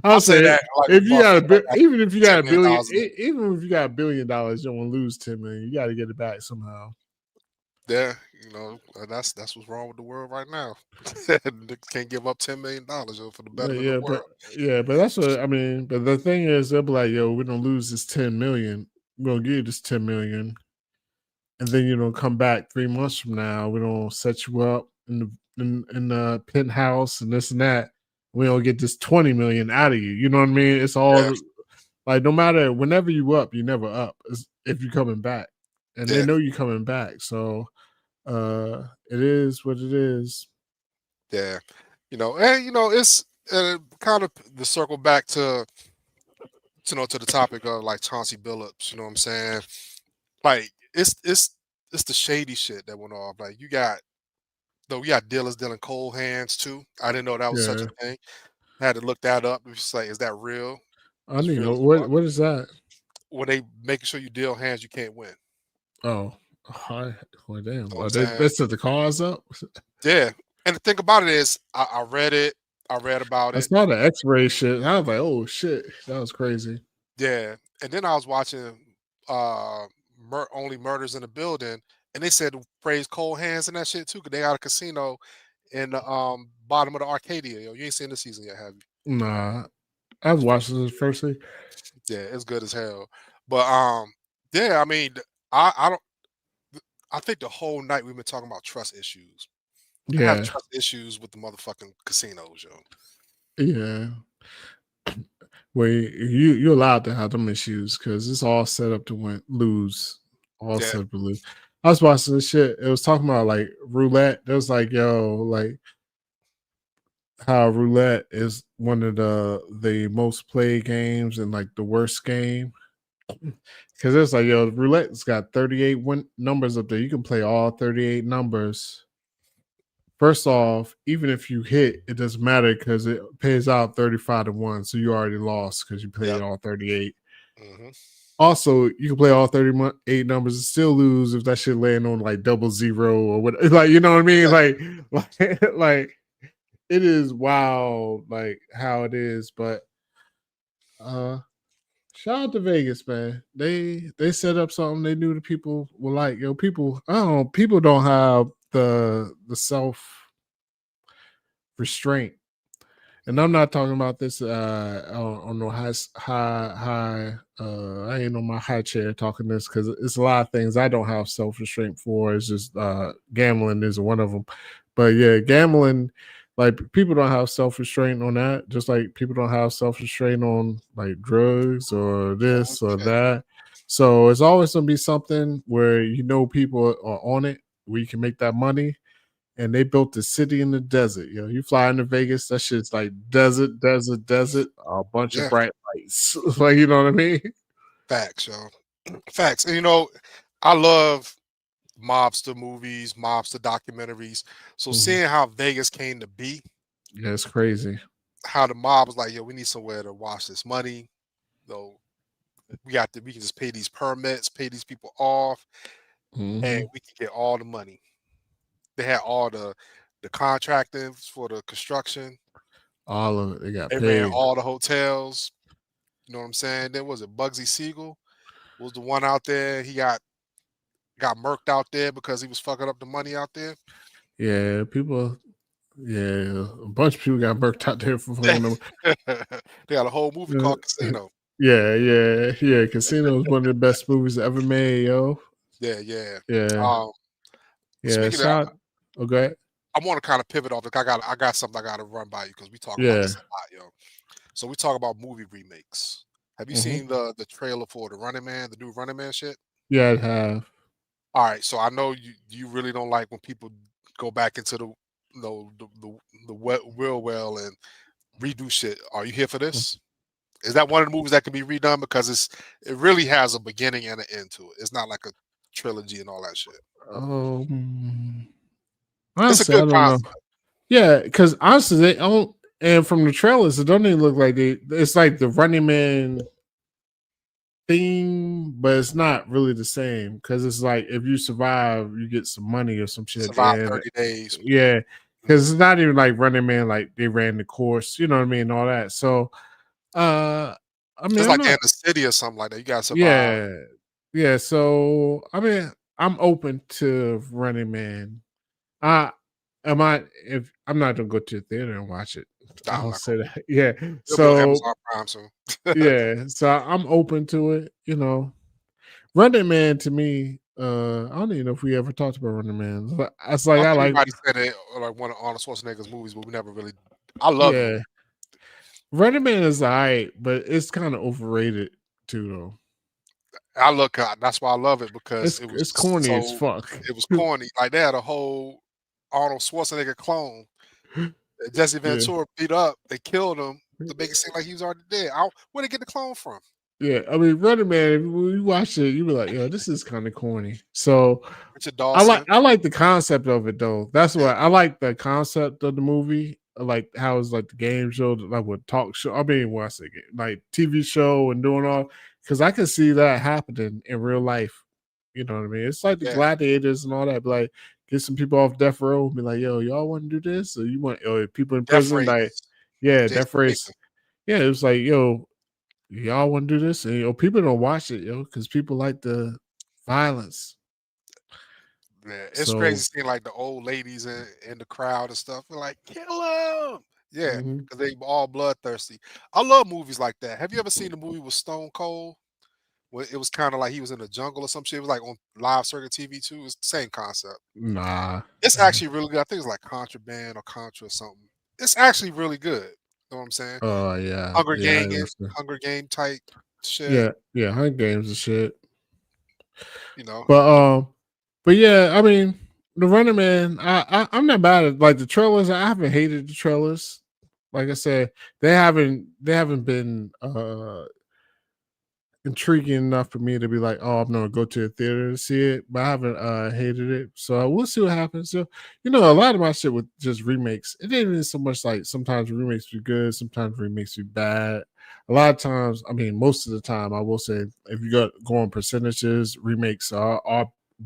I'll say that. Like, if you got even if you got $1 billion, even if you got $1 billion, you don't want to lose $10 million. You got to get it back somehow. Yeah, you know, that's what's wrong with the world right now. Niggas can't give up $10 million for the betterment of the world. But that's what I mean. But the thing is, they'll be like, "Yo, we're gonna lose this $10 million. We're gonna give you this $10 million, and then come back 3 months from now. We're gonna set you up in the penthouse and this and that. We don't get this $20 million out of you. You know what I mean? It's all like no matter whenever you up, you never up. If you're coming back, and they know you're coming back, so." It is what it is. Yeah, and it's kind of the circle back to the topic of like Chauncey Billups. You know what I'm saying? Like it's the shady shit that went off. Like we got dealers dealing cold hands too. I didn't know that was such a thing. I had to look that up. It's like, is that real? I don't even know what is that? When they making sure you deal hands you can't win. Oh. Well, damn. That's the cause up. Yeah, and the thing about it is, I read it. I read about it. I saw the X-ray shit. I was like, oh shit, that was crazy. Yeah, and then I was watching Only Murders in the Building, and they said the phrase "cold hands" and that shit too, because they got a casino in the bottom of the Arcadia. Yo, you ain't seen the season yet, have you? Nah, I've watched this first thing. Yeah, it's good as hell. But yeah, I mean, I think the whole night we've been talking about trust issues. Yeah. I have trust issues with the motherfucking casinos, yo. Yeah. Well, you're allowed to have them issues because it's all set up to lose. All set up to lose. I was watching this shit. It was talking about like roulette. It was like, yo, like how roulette is one of the most played games and like the worst game. Because it's like, yo, roulette's got 38 numbers up there. You can play all 38 numbers. First off, even if you hit, it doesn't matter because it pays out 35-1. So you already lost because you played all 38. Mm-hmm. Also, you can play all 38 numbers and still lose if that shit laying on like 00 or what. Like, you know what I mean? Like it is wild, like how it is. But shout out to Vegas, man. They set up something they knew the people were like. Yo, people don't have the self restraint And I'm not talking about this on no high I ain't on my high chair talking this because it's a lot of things I don't have self-restraint for. It's just gambling is one of them. But yeah, gambling, like people don't have self-restraint on that, just like people don't have self-restraint on like drugs or this or Okay. that. So it's always gonna be something where people are on it where you can make that money. And they built the city in the desert. You fly into Vegas, that shit's like desert, a bunch of Yeah, bright lights. Like, you know what I mean? facts, yo. Facts. And I love mobster movies, mobster documentaries. So Mhm. seeing how Vegas came to be, Yeah, it's crazy. how the mob was like, yo, we need somewhere to wash this money. So we can just pay these permits, pay these people off, and Mhm. we can get all the money. They had all the contracting for the construction. All of it. They got They ran paid. all the hotels. You know what I'm saying? Then was it Bugsy Siegel was the one out there? He got murked out there because he was fucking up the money out there. Yeah, a bunch of people got murked out there for fucking them. They got a whole movie called Casino. Yeah. Casino is one of the best movies ever made, yo. Yeah. Yeah. Speaking of, Shout. Okay. I want to kind of pivot off. I got something I got to run by you because we talk about Yeah. this a lot, yo. So we talk about movie remakes. Have you seen the trailer for the Running Man, the new Running Man shit? Yeah, I have. All right, so I know you really don't like when people go back into the real well and redo shit. Are you here for this? Is that one of the movies that can be redone because it really has a beginning and an end to it? It's not like a trilogy and all that shit. It's a Honestly, I good don't know. concept. Yeah, because honestly, they don't. And from the trailers, it don't even look like it's like the Running Man theme, but it's not really the same because it's like if you survive, you get some money or some shit. Survive And 30 days. yeah, because it's not even like Running Man, like they ran the course, you know what I mean, all that. So, I mean, It's I'm like they're not. in the city or something like that. You gotta survive. Yeah. So, I mean, I'm open to Running Man. If I'm not gonna go to the theater and watch it. Nah, I'm I'll not say gonna. that. Yeah. It'll be on So Amazon Prime soon. yeah. So I'm open to it, Running Man to me, I don't even know if we ever talked about Running Man. It's like I like Everybody said it like one of Arnold Schwarzenegger's movies, but we never really. I love yeah. it. Running Man is alright, but it's kind of overrated too though. That's why I love it because it was It's corny as fuck. it was corny. Like they had a whole Arnold Schwarzenegger clone that Jesse Yeah. Ventura beat up. They killed him to make it seem like he was already dead. Where'd they get the clone from? Yeah, I mean, Running Man. When you watch it, you be like, "Yo, this is kind of corny." So, Richard Dawson. I like the concept of it though. That's why I like the concept of the movie. I like how it's like the game show, like with talk show. I mean, when I say game, like TV show and doing all, because I can see that happening in real life. You know what I mean? It's like the Yeah. gladiators and all that. But like, get some people off death row and be like, "Yo, y'all want to do this?" Or you want people in Death prison? Race. Like, yeah, Jason death race. Statham. Yeah, it was like, yo, y'all want to do this? And people don't watch it, because people like the violence. Yeah, it's So crazy seeing like the old ladies in the crowd and stuff. They're like, kill him. Yeah, because they all bloodthirsty. I love movies like that. Have you ever seen the movie with Stone Cold? Where it was kind of like he was in the jungle or some shit. It was like on live circuit TV too. It's the same concept. nah. It's actually really good. I think it's like Contraband or Contra or something. It's actually really good. You know what I'm saying? Oh yeah. Hunger Yeah, Game type shit. yeah, Hunger Games and shit. You know. But yeah, I mean, the Running Man, I'm not bad at like the trailers. I haven't hated the trailers. Like I said, they haven't been intriguing enough for me to be like, oh, I'm gonna go to the theater to see it, but I haven't hated it. So we'll see what happens. So, a lot of my shit with just remakes, it ain't even so much like sometimes remakes be good, sometimes remakes be bad. A lot of times, I mean, most of the time, I will say, if you go on percentages, remakes are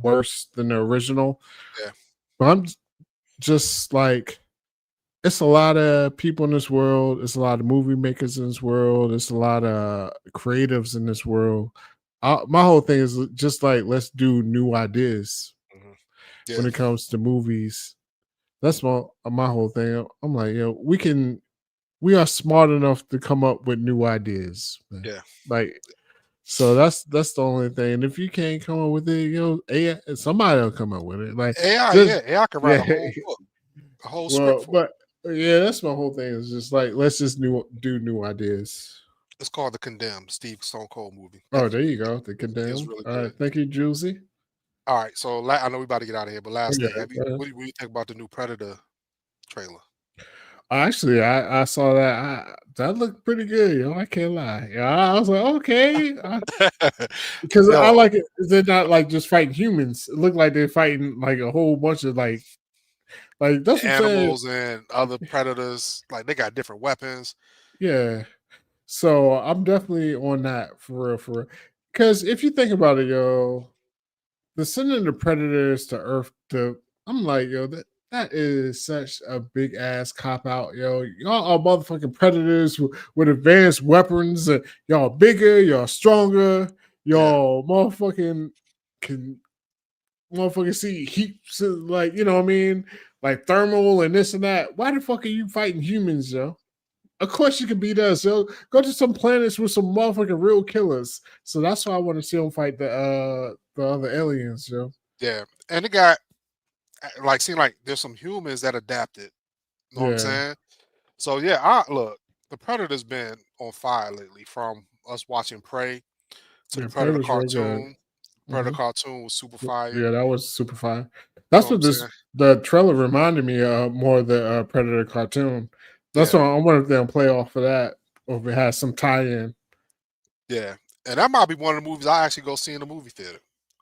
worse than the original. Yeah. But I'm just like, it's a lot of people in this world. It's a lot of movie makers in this world. It's a lot of creatives in this world. My whole thing is just like, let's do new ideas when it comes to movies. That's my whole thing. I'm like, we can we are smart enough to come up with new ideas. Man. Yeah. Like, so that's the only thing. And if you can't come up with it, AI, somebody will come up with it. Like AI can write yeah. a whole book, a whole Well, script for it. but yeah, that's my whole thing. Is just like let's just do new ideas. It's called The Condemned, Steve Stone Cold movie. Oh, there you go. The It's Condemned. really All good. right, thank you, Juicy. All right, so I know we about to get out of here, but last Yeah, thing, what do you think about the new Predator trailer? Actually, I saw that. That looked pretty good, yo. I can't lie. Yeah, I was like, okay, because I Yo, like it. They're not like just fighting humans. It looked like they're fighting like a whole bunch of like that's what I'm saying. animals and other predators, like they got different weapons. Yeah. So I'm definitely on that for real. Because if you think about it, yo, the sending the predators to Earth I'm like, yo, that is such a big ass cop out, yo. Y'all are motherfucking predators with advanced weapons. Y'all bigger, y'all stronger, y'all motherfucking can motherfucking see heaps of, like, you know what I mean? Like thermal and this and that. Why the fuck are you fighting humans, yo? Of course you can beat us, yo. Go to some planets with some motherfucking real killers. So that's why I want to see them fight the other aliens, yo. Yeah, and it got like seemed like there's some humans that adapted. You know what I'm saying? So yeah, look, the Predator's been on fire lately. From us watching Prey to the Predator Predator's real good. cartoon. Predator cartoon was super fire. Yeah, that was super fire. You That's know what I'm saying? the trailer reminded me of more of the Predator cartoon. That's why I wonder if they'll play off of that or if it has some tie-in. Yeah, and that might be one of the movies I actually go see in the movie theater.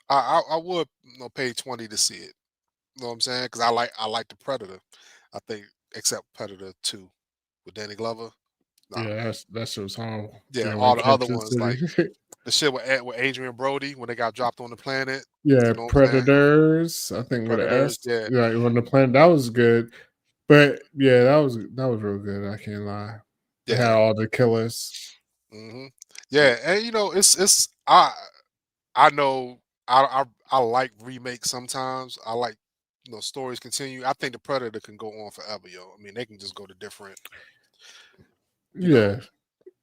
I would pay $20 to see it. You know what I'm saying? Because I like the Predator. I think except Predator 2 with Danny Glover. Nah. Yeah, that show's horrible. Yeah, all the other ones like the shit with Adrian Brody when they got dropped on the planet. Yeah, You know Predators. I think with an S. Yeah. Yeah, on the planet that was good. But yeah, that was real good. I can't lie. They had all the killers. Mm-hmm. Yeah, and it's I know I like remakes sometimes. I like stories continue. I think the Predator can go on forever, yo. I mean, they can just go to different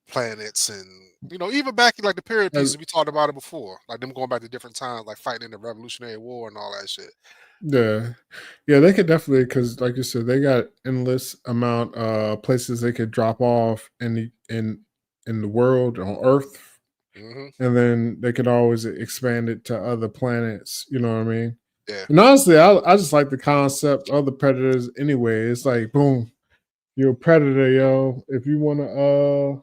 planets and even back in like the period pieces we talked about it before, like them going back to different times, like fighting in the Revolutionary War and all that shit. Yeah, they could definitely, because like you said, they got endless amount places they could drop off in the world on Earth. And then they could always expand it to other planets. You know what I mean? Yeah. And honestly, I just like the concept of the Predators anyway. It's like, boom, you're a predator, yo. If you want to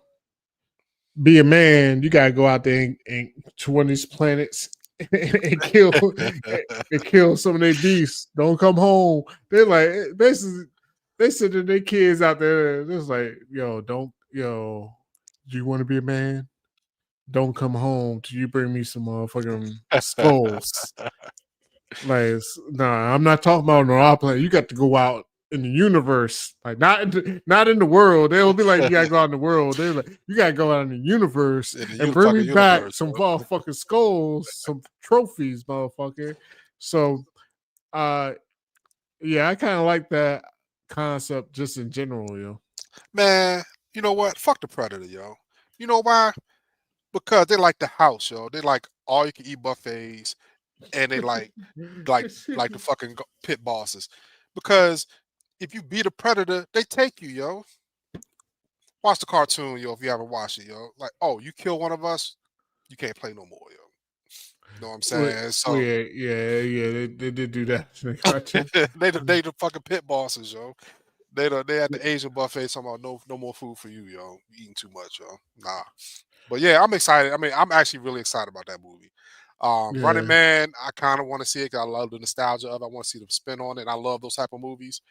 be a man, you gotta go out there and to one of these planets and kill some of their beasts. Don't come home. They're like, basically, they said to their kids out there, they're like, do you want to be a man? Don't come home till you bring me some motherfucking skulls. Like, nah, I'm not talking about on our planet. You got to go out in the universe, like not in the world. They'll be like, you gotta go out in the world. They're like, you gotta go out in the universe and bring me back some motherfucking skulls, some trophies, motherfucker. So, yeah, I kind of like that concept just in general, yo. Man, you know what? Fuck the Predator, yo. You know why? Because they like the house, yo. They like all you can eat buffets, and they like the fucking pit bosses. Because if you beat a Predator, they take you, yo. Watch the cartoon, yo. If you haven't watched it, yo, like, oh, you kill one of us, you can't play no more, yo. You know what I'm saying? So yeah, they did do that in the cartoon. they the fucking pit bosses, yo. They had the Asian buffet talking about no more food for you, yo. You eating too much, yo. Nah. But yeah, I'm excited. I mean, I'm actually really excited about that movie. Running Man, I kind of want to see it because I love the nostalgia of it. I want to see the spin on it. I love those type of movies.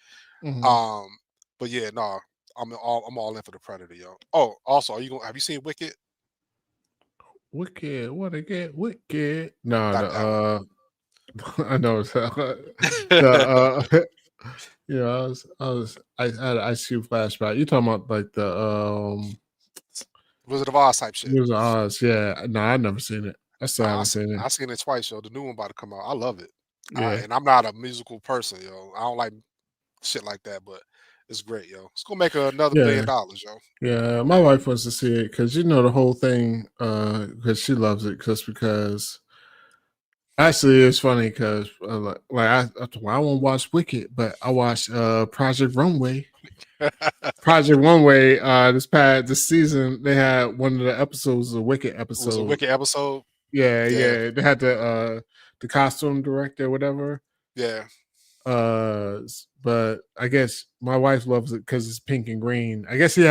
But yeah, no, I'm all in for the Predator, yo. Oh, also, have you seen Wicked? Wicked, what again? Wicked. No, I know it's I had an Ice Cube flashback. You talking about like the Wizard of Oz type shit. Wizard of Oz, yeah. No, I've never seen it. I still haven't seen it. I've seen it twice, yo. The new one about to come out. I love it. Yeah. And I'm not a musical person, yo. I don't like shit like that, but It's great, yo. It's gonna make another Yeah. $1 billion, yo. Yeah, my wife wants to see it because the whole thing. Because she loves it, just because. Actually, it's funny because I won't watch Wicked, but I watched Project Runway. Project Runway. This season they had one of the episodes, a Wicked It was a episode. wicked episode. Yeah, Yeah. yeah. They had the costume director, whatever. Yeah. But I guess my wife loves it because it's pink and green. I guess he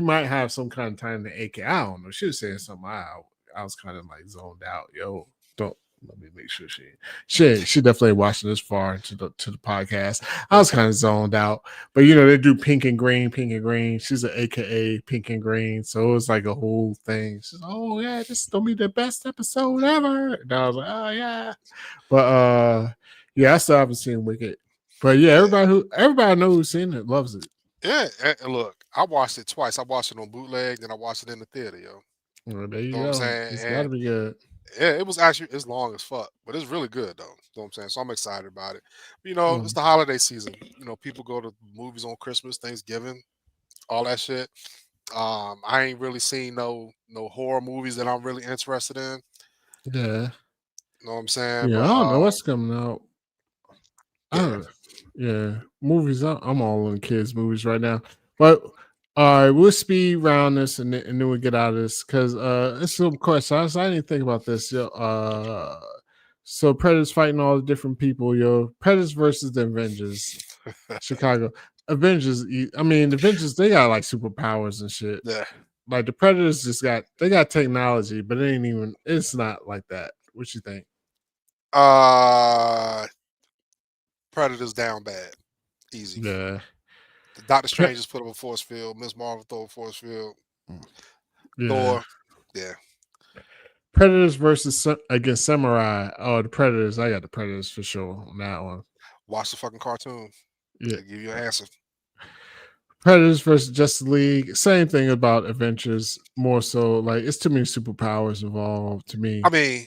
might have some kind of time to AK. I don't know. She was saying something. I was kind of like zoned out. Yo, don't let me make sure she definitely watching this far into the podcast. I was kind of zoned out, but they do pink and green. She's an AKA pink and green, so it was like a whole thing. She's oh yeah, this is gonna be the best episode ever. And I was like, oh yeah, but yeah, I still haven't seen Wicked. But yeah, everybody I know who's seen it loves it. Yeah, and look, I watched it twice. I watched it on bootleg, then I watched it in the theater, yo. Well, there you Know what go. I'm saying? It's got to be good. Yeah, it was actually it's long as fuck, but it's really good though. You know what I'm saying? So I'm excited about it. It's the holiday season. People go to movies on Christmas, Thanksgiving, all that shit. I ain't really seen no horror movies that I'm really interested in. Yeah. You know what I'm saying? Yeah, But, I don't know what's coming out. Yeah. Movies. I'm all in kids' movies right now. But all right, we'll speed round this and then we'll get out of this because it's some questions. I didn't think about this. Yo, so Predators fighting all the different people. Yo, Predators versus the Avengers, Chicago. Avengers. I mean, the Avengers. They got like superpowers and shit. Yeah. Like the Predators they got technology, but it's not like that. What you think? Predators down bad. Easy. Yeah. Doctor Strange just put up a force field. Miss Marvel throw a force field. Yeah. Thor. Yeah. Predators versus against Samurai. Oh, the Predators. I got the Predators for sure on that one. Watch the fucking cartoon. Yeah. I'll give you an answer. Predators versus Justice League. Same thing about Adventures. More so, like it's too many superpowers involved to me. I mean,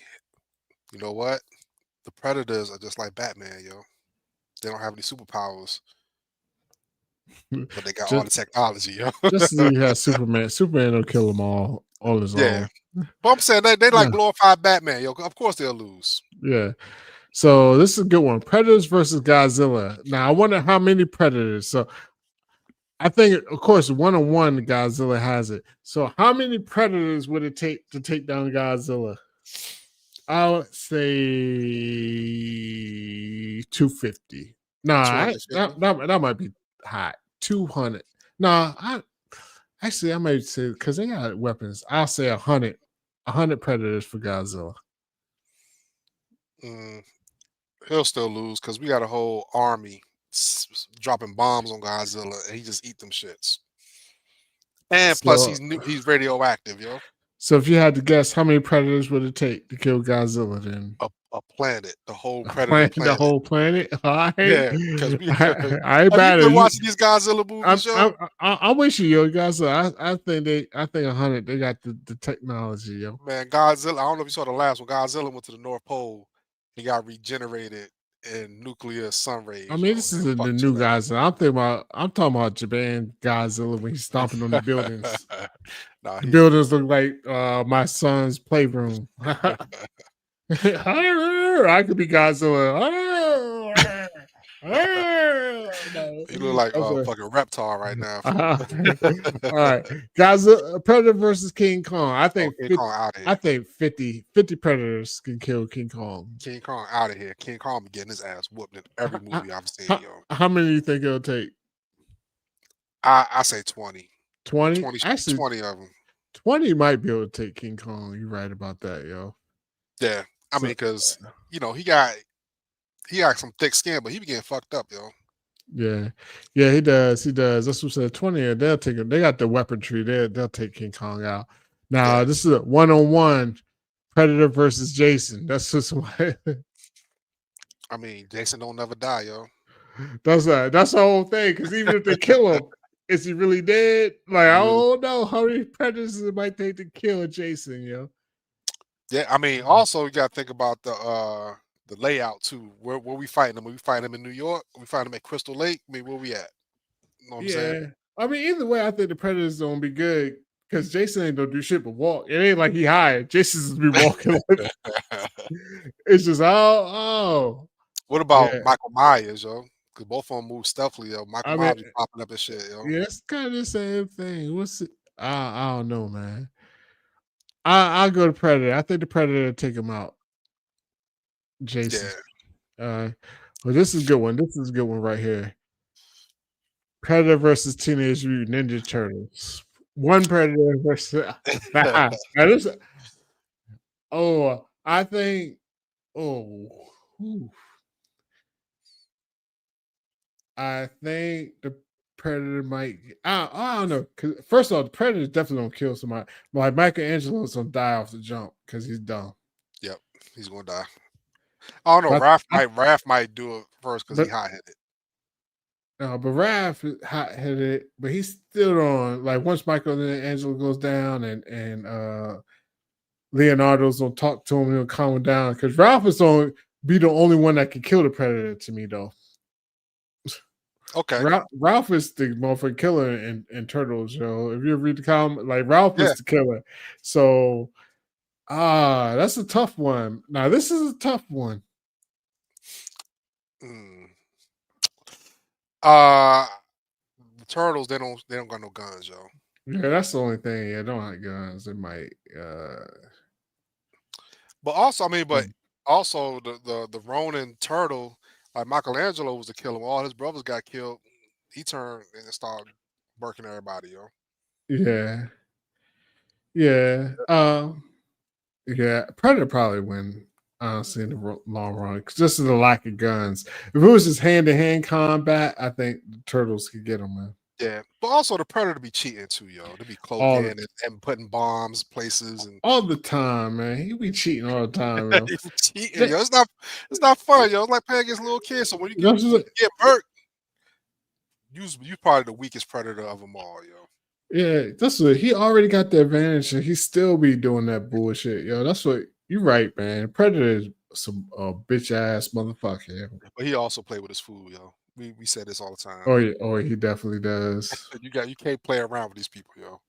you know what? The Predators are just like Batman, yo. They don't have any superpowers, but they got all the technology, yo. Justice League has Superman. Superman will kill them all on his own. But I'm saying they like glorified Batman, yo. Of course they'll lose. Yeah. So this is a good one. Predators versus Godzilla. Now I wonder how many Predators. So I think, of course, 1-on-1 Godzilla has it. So how many Predators would it take to take down Godzilla? I would say 250. Nah, that might be high. 200. Nah, I might say because they got weapons. I'll say 100. 100 Predators for Godzilla. He'll still lose because we got a whole army dropping bombs on Godzilla, and he just eat them shits. And plus, he's radioactive, yo. So if you had to guess, how many Predators would it take to kill Godzilla? Then a planet, the whole Predator planet. The whole planet. Right. Yeah, because I ain't bad at watching these Godzilla movies. I'm with you, yo. Godzilla. I think 100. They got the technology, yo. Man, Godzilla. I don't know if you saw the last one. Godzilla went to the North Pole. He got regenerated in nuclear sun rays. I mean, this is the new Godzilla. I'm talking about Japan Godzilla when he's stomping on the buildings. The buildings look like my son's playroom. I could be Godzilla. You look like a fucking reptile right now. All right, Godzilla, Predator versus King Kong. I think 50 Predators can kill King Kong. King Kong out of here. King Kong be getting his ass whooped in every movie I've seen. How many do you think it'll take? I say 20. 20? Actually, 20 of them. 20 might be able to take King Kong. You're right about that, yo. Yeah, I mean, because he got some thick skin, but he be getting fucked up, yo. Yeah, he does. That's what I said. 20. They'll take him. They got the weaponry. They'll take King Kong out. Now this is a 1-on-1 Predator versus Jason. That's just what. I mean, Jason don't never die, yo. That's the whole thing. Because even if they kill him, is he really dead? Like I don't know how many Predators it might take to kill Jason, yo. Yeah, I mean, also you got to think about the layout too. Where we fighting them? We fighting them in New York? We fighting them at Crystal Lake? I mean, where we at? know what I'm saying? Yeah. I mean, either way, I think the Predators gonna be good because Jason ain't gonna do shit but walk. It ain't like he hired. Jason's just be walking. It's just What about yeah. Michael Myers, yo? Because both of them move stealthily, yo. Michael I mean, Myers be popping up and shit, yo. yeah, it's kind of the same thing. What's it? I don't know, man. I'll go to Predator. I think the Predator will take him out. Jason. Yeah. Well, this is a good one. This is a good one right here. Predator versus Teenage Mutant Ninja Turtles. One Predator versus. Now this, I think. I think the Predator might. I don't know. Cause first of all, the Predator definitely gonna kill somebody. Like Michelangelo's gonna die off the jump because he's dumb. Yep. He's gonna die. I don't know. But Raph might do it first because he but hot headed. but Raph is hot headed, but he's still on. Like once Michelangelo goes down and Leonardo's gonna talk to him, he'll calm him down because Ralph is gonna be the only one that can kill the Predator to me though. Okay. Ralph is the motherfucking killer in Turtles, yo. If you read the comic, like Ralph is the killer. So that's a tough one. Now this is a tough one. The Turtles, they don't got no guns, yo. Yeah, that's the only thing. Yeah, they don't have guns. They might But also, I mean, also the Ronin turtle, like Michelangelo was the killer. When all his brothers got killed, he turned and started working everybody, yo. Yeah. Yeah. Yeah. Predator probably win, honestly, in the long run. Because just the lack of guns. If it was just hand-to-hand combat, I think the Turtles could get them, man. Yeah. But also the Predator be cheating too, yo. They be cloaking and putting bombs places and all the time, man. He be cheating all the time, yo. Cheating, yo. It's not fun, yo. It's like playing against little kids. So when you get hurt, you probably the weakest Predator of them all, yo. Yeah, that's what he already got the advantage, and he still be doing that bullshit, yo. That's what you're right, man. Predator is some bitch ass motherfucker. Yo. But he also play with his food, yo. We say this all the time. Oh, he definitely does. You can't play around with these people, yo.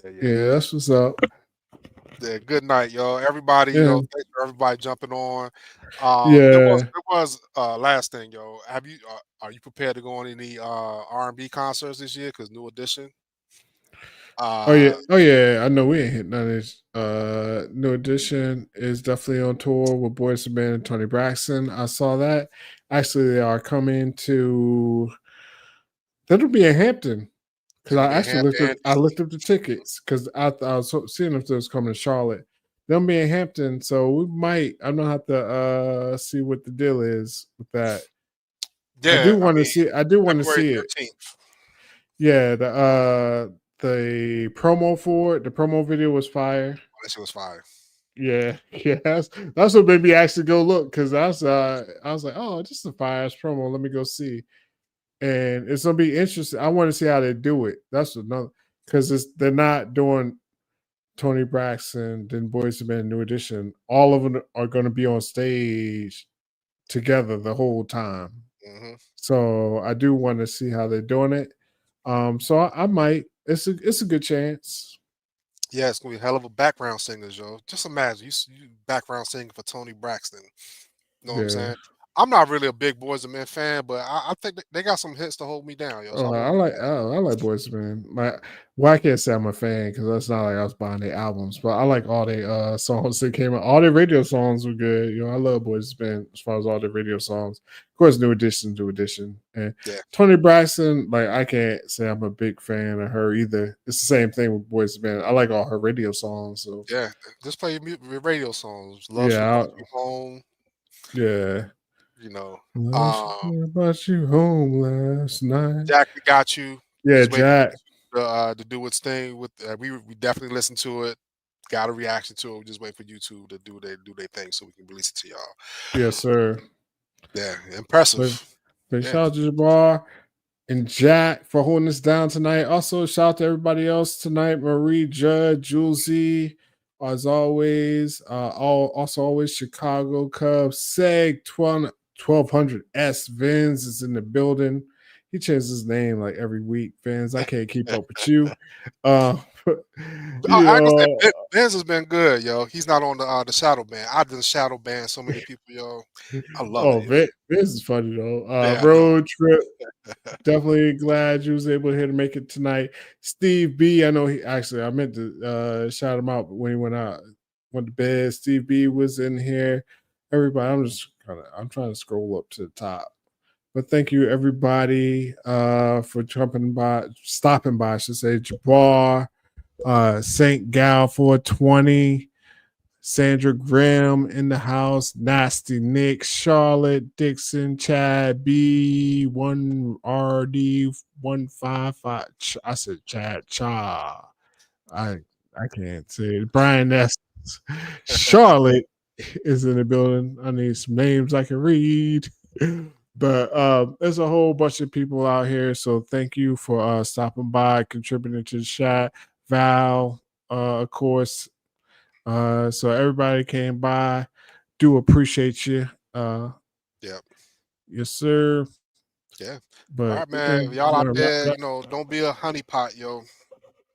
Yeah, that's what's up. Yeah, good night, yo. Everybody, Yeah. Thanks for everybody jumping on. Yeah. There was last thing, yo. Are you prepared to go on any R&B concerts this year? Because New Edition. Oh yeah. I know we ain't hit none of this. New Edition is definitely on tour with Boyz II Men and Tony Braxton. I saw that. Actually, they are coming to. That'll be in Hampton. Because I actually looked up the tickets because I was seeing if they was coming to Charlotte. They'll be in Hampton, so we might. I'm gonna have to see what the deal is with that. Yeah, I do want to see. I do want to see it. Yeah, the promo for it. The promo video was fire. That shit was fire. Yeah, that's what made me actually go look because I was like, oh, just a fire ass promo. Let me go see. And it's gonna be interesting. I want to see how they do it. That's another because they're not doing Tony Braxton, then Boyz II Men, New Edition. All of them are going to be on stage together the whole time. Mm-hmm. So I do want to see how they're doing it. So I might. It's a good chance. Yeah, it's gonna be a hell of a background singers, yo. Just imagine you background singing for Tony Braxton. You know what I'm saying? I'm not really a big Boyz II Men fan, but I think they got some hits to hold me down, yo. So I like Boyz II Men. I can't say I'm a fan because that's not like I was buying their albums, but I like all their songs that came out. All their radio songs were good. You know, I love Boyz II Men as far as all their radio songs. Of course, New Edition. And Tony Braxton, like I can't say I'm a big fan of her either. It's the same thing with Boyz II Men. I like all her radio songs. So yeah, just play your radio songs. Love You Home. Yeah. You know, about you home last night. Jack Got You. Yeah, Jack. To do its thing with we definitely listened to it. Got a reaction to it. We just wait for YouTube to do their thing so we can release it to y'all. Yes, sir. Yeah, impressive. Big shout out to Jabbar and Jack for holding us down tonight. Also, shout out to everybody else tonight. Marie, Judd, Julesy, as always. Also always Chicago Cubs. Seg 20 1200S Vince is in the building. He changes his name like every week. Vince, I can't keep up with you. I ain't gonna say Benz has been good, yo. He's not on the shadow ban. I've been shadow banned so many people, yo. I love it. Vince is funny though. Yeah, Road trip. Definitely glad you was able to make it tonight. Steve B, I know I meant to shout him out when he went to bed. Steve B was in here. Everybody, I'm trying to scroll up to the top. But thank you everybody for stopping by, I should say. Jabbar, St. Gal 420, Sandra Graham in the house, Nasty Nick, Charlotte Dixon, Chad B, 1RD155. I said Chad Cha. I can't say it. Brian S. Charlotte is in the building. I need some names I can read. But there's a whole bunch of people out here. So thank you for stopping by, contributing to the chat. Val, of course. So everybody came by. Do appreciate you. Yep. Yes, sir. Yeah. But all right, man. Y'all out there, don't be a honeypot, yo.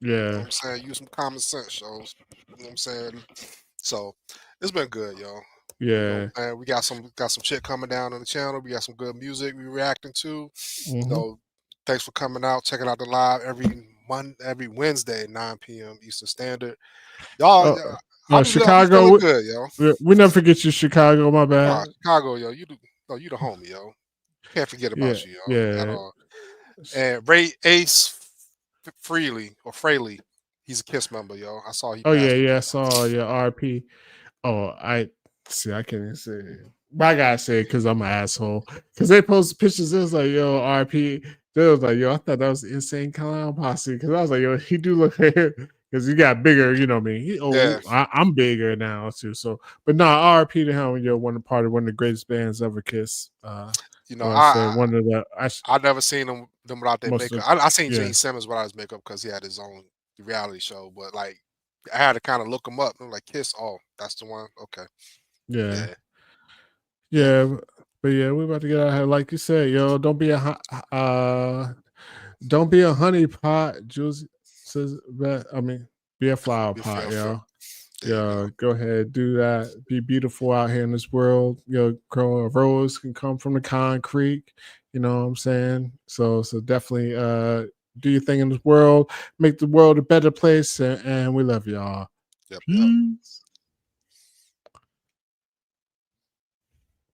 Yeah. You know what I'm saying? Use some common sense, yo. You know what I'm saying? So it's been good, yo. Yeah. And we got some shit coming down on the channel. We got some good music we reacting to. Thanks for coming out, checking out the live every Wednesday, 9 p.m. Eastern Standard. Y'all, Chicago, good, yo. We never forget you, Chicago. My bad. Chicago, yo. You the homie, yo. Can't forget about you, yo. Yeah. At all. And Ray Ace Freely, he's a KISS member, yo. I saw he. I saw your RP. Oh, I can't even say it. But I gotta say it because I'm an asshole. Because they posted pictures, it was like, yo, RP. They was like, yo, I thought that was Insane Clown Posse. Because I was like, yo, he do look here because he got bigger, you know what I mean? I'm bigger now too. So, but no, RP to him, you're one of the greatest bands ever KISS. I never seen them without their makeup. I seen Gene Simmons without his makeup because he had his own reality show, but like I had to kind of look him up. I'm like, KISS, oh, that's the one. Okay. Yeah. But yeah, we're about to get out of here. Like you said, yo, don't be a honeypot. Jules says that. I mean, be a flower pot, yo. Yeah, go ahead, do that. Be beautiful out here in this world. A rose can come from the concrete. You know what I'm saying? So definitely do your thing in this world. Make the world a better place, and we love y'all. Yep. Peace.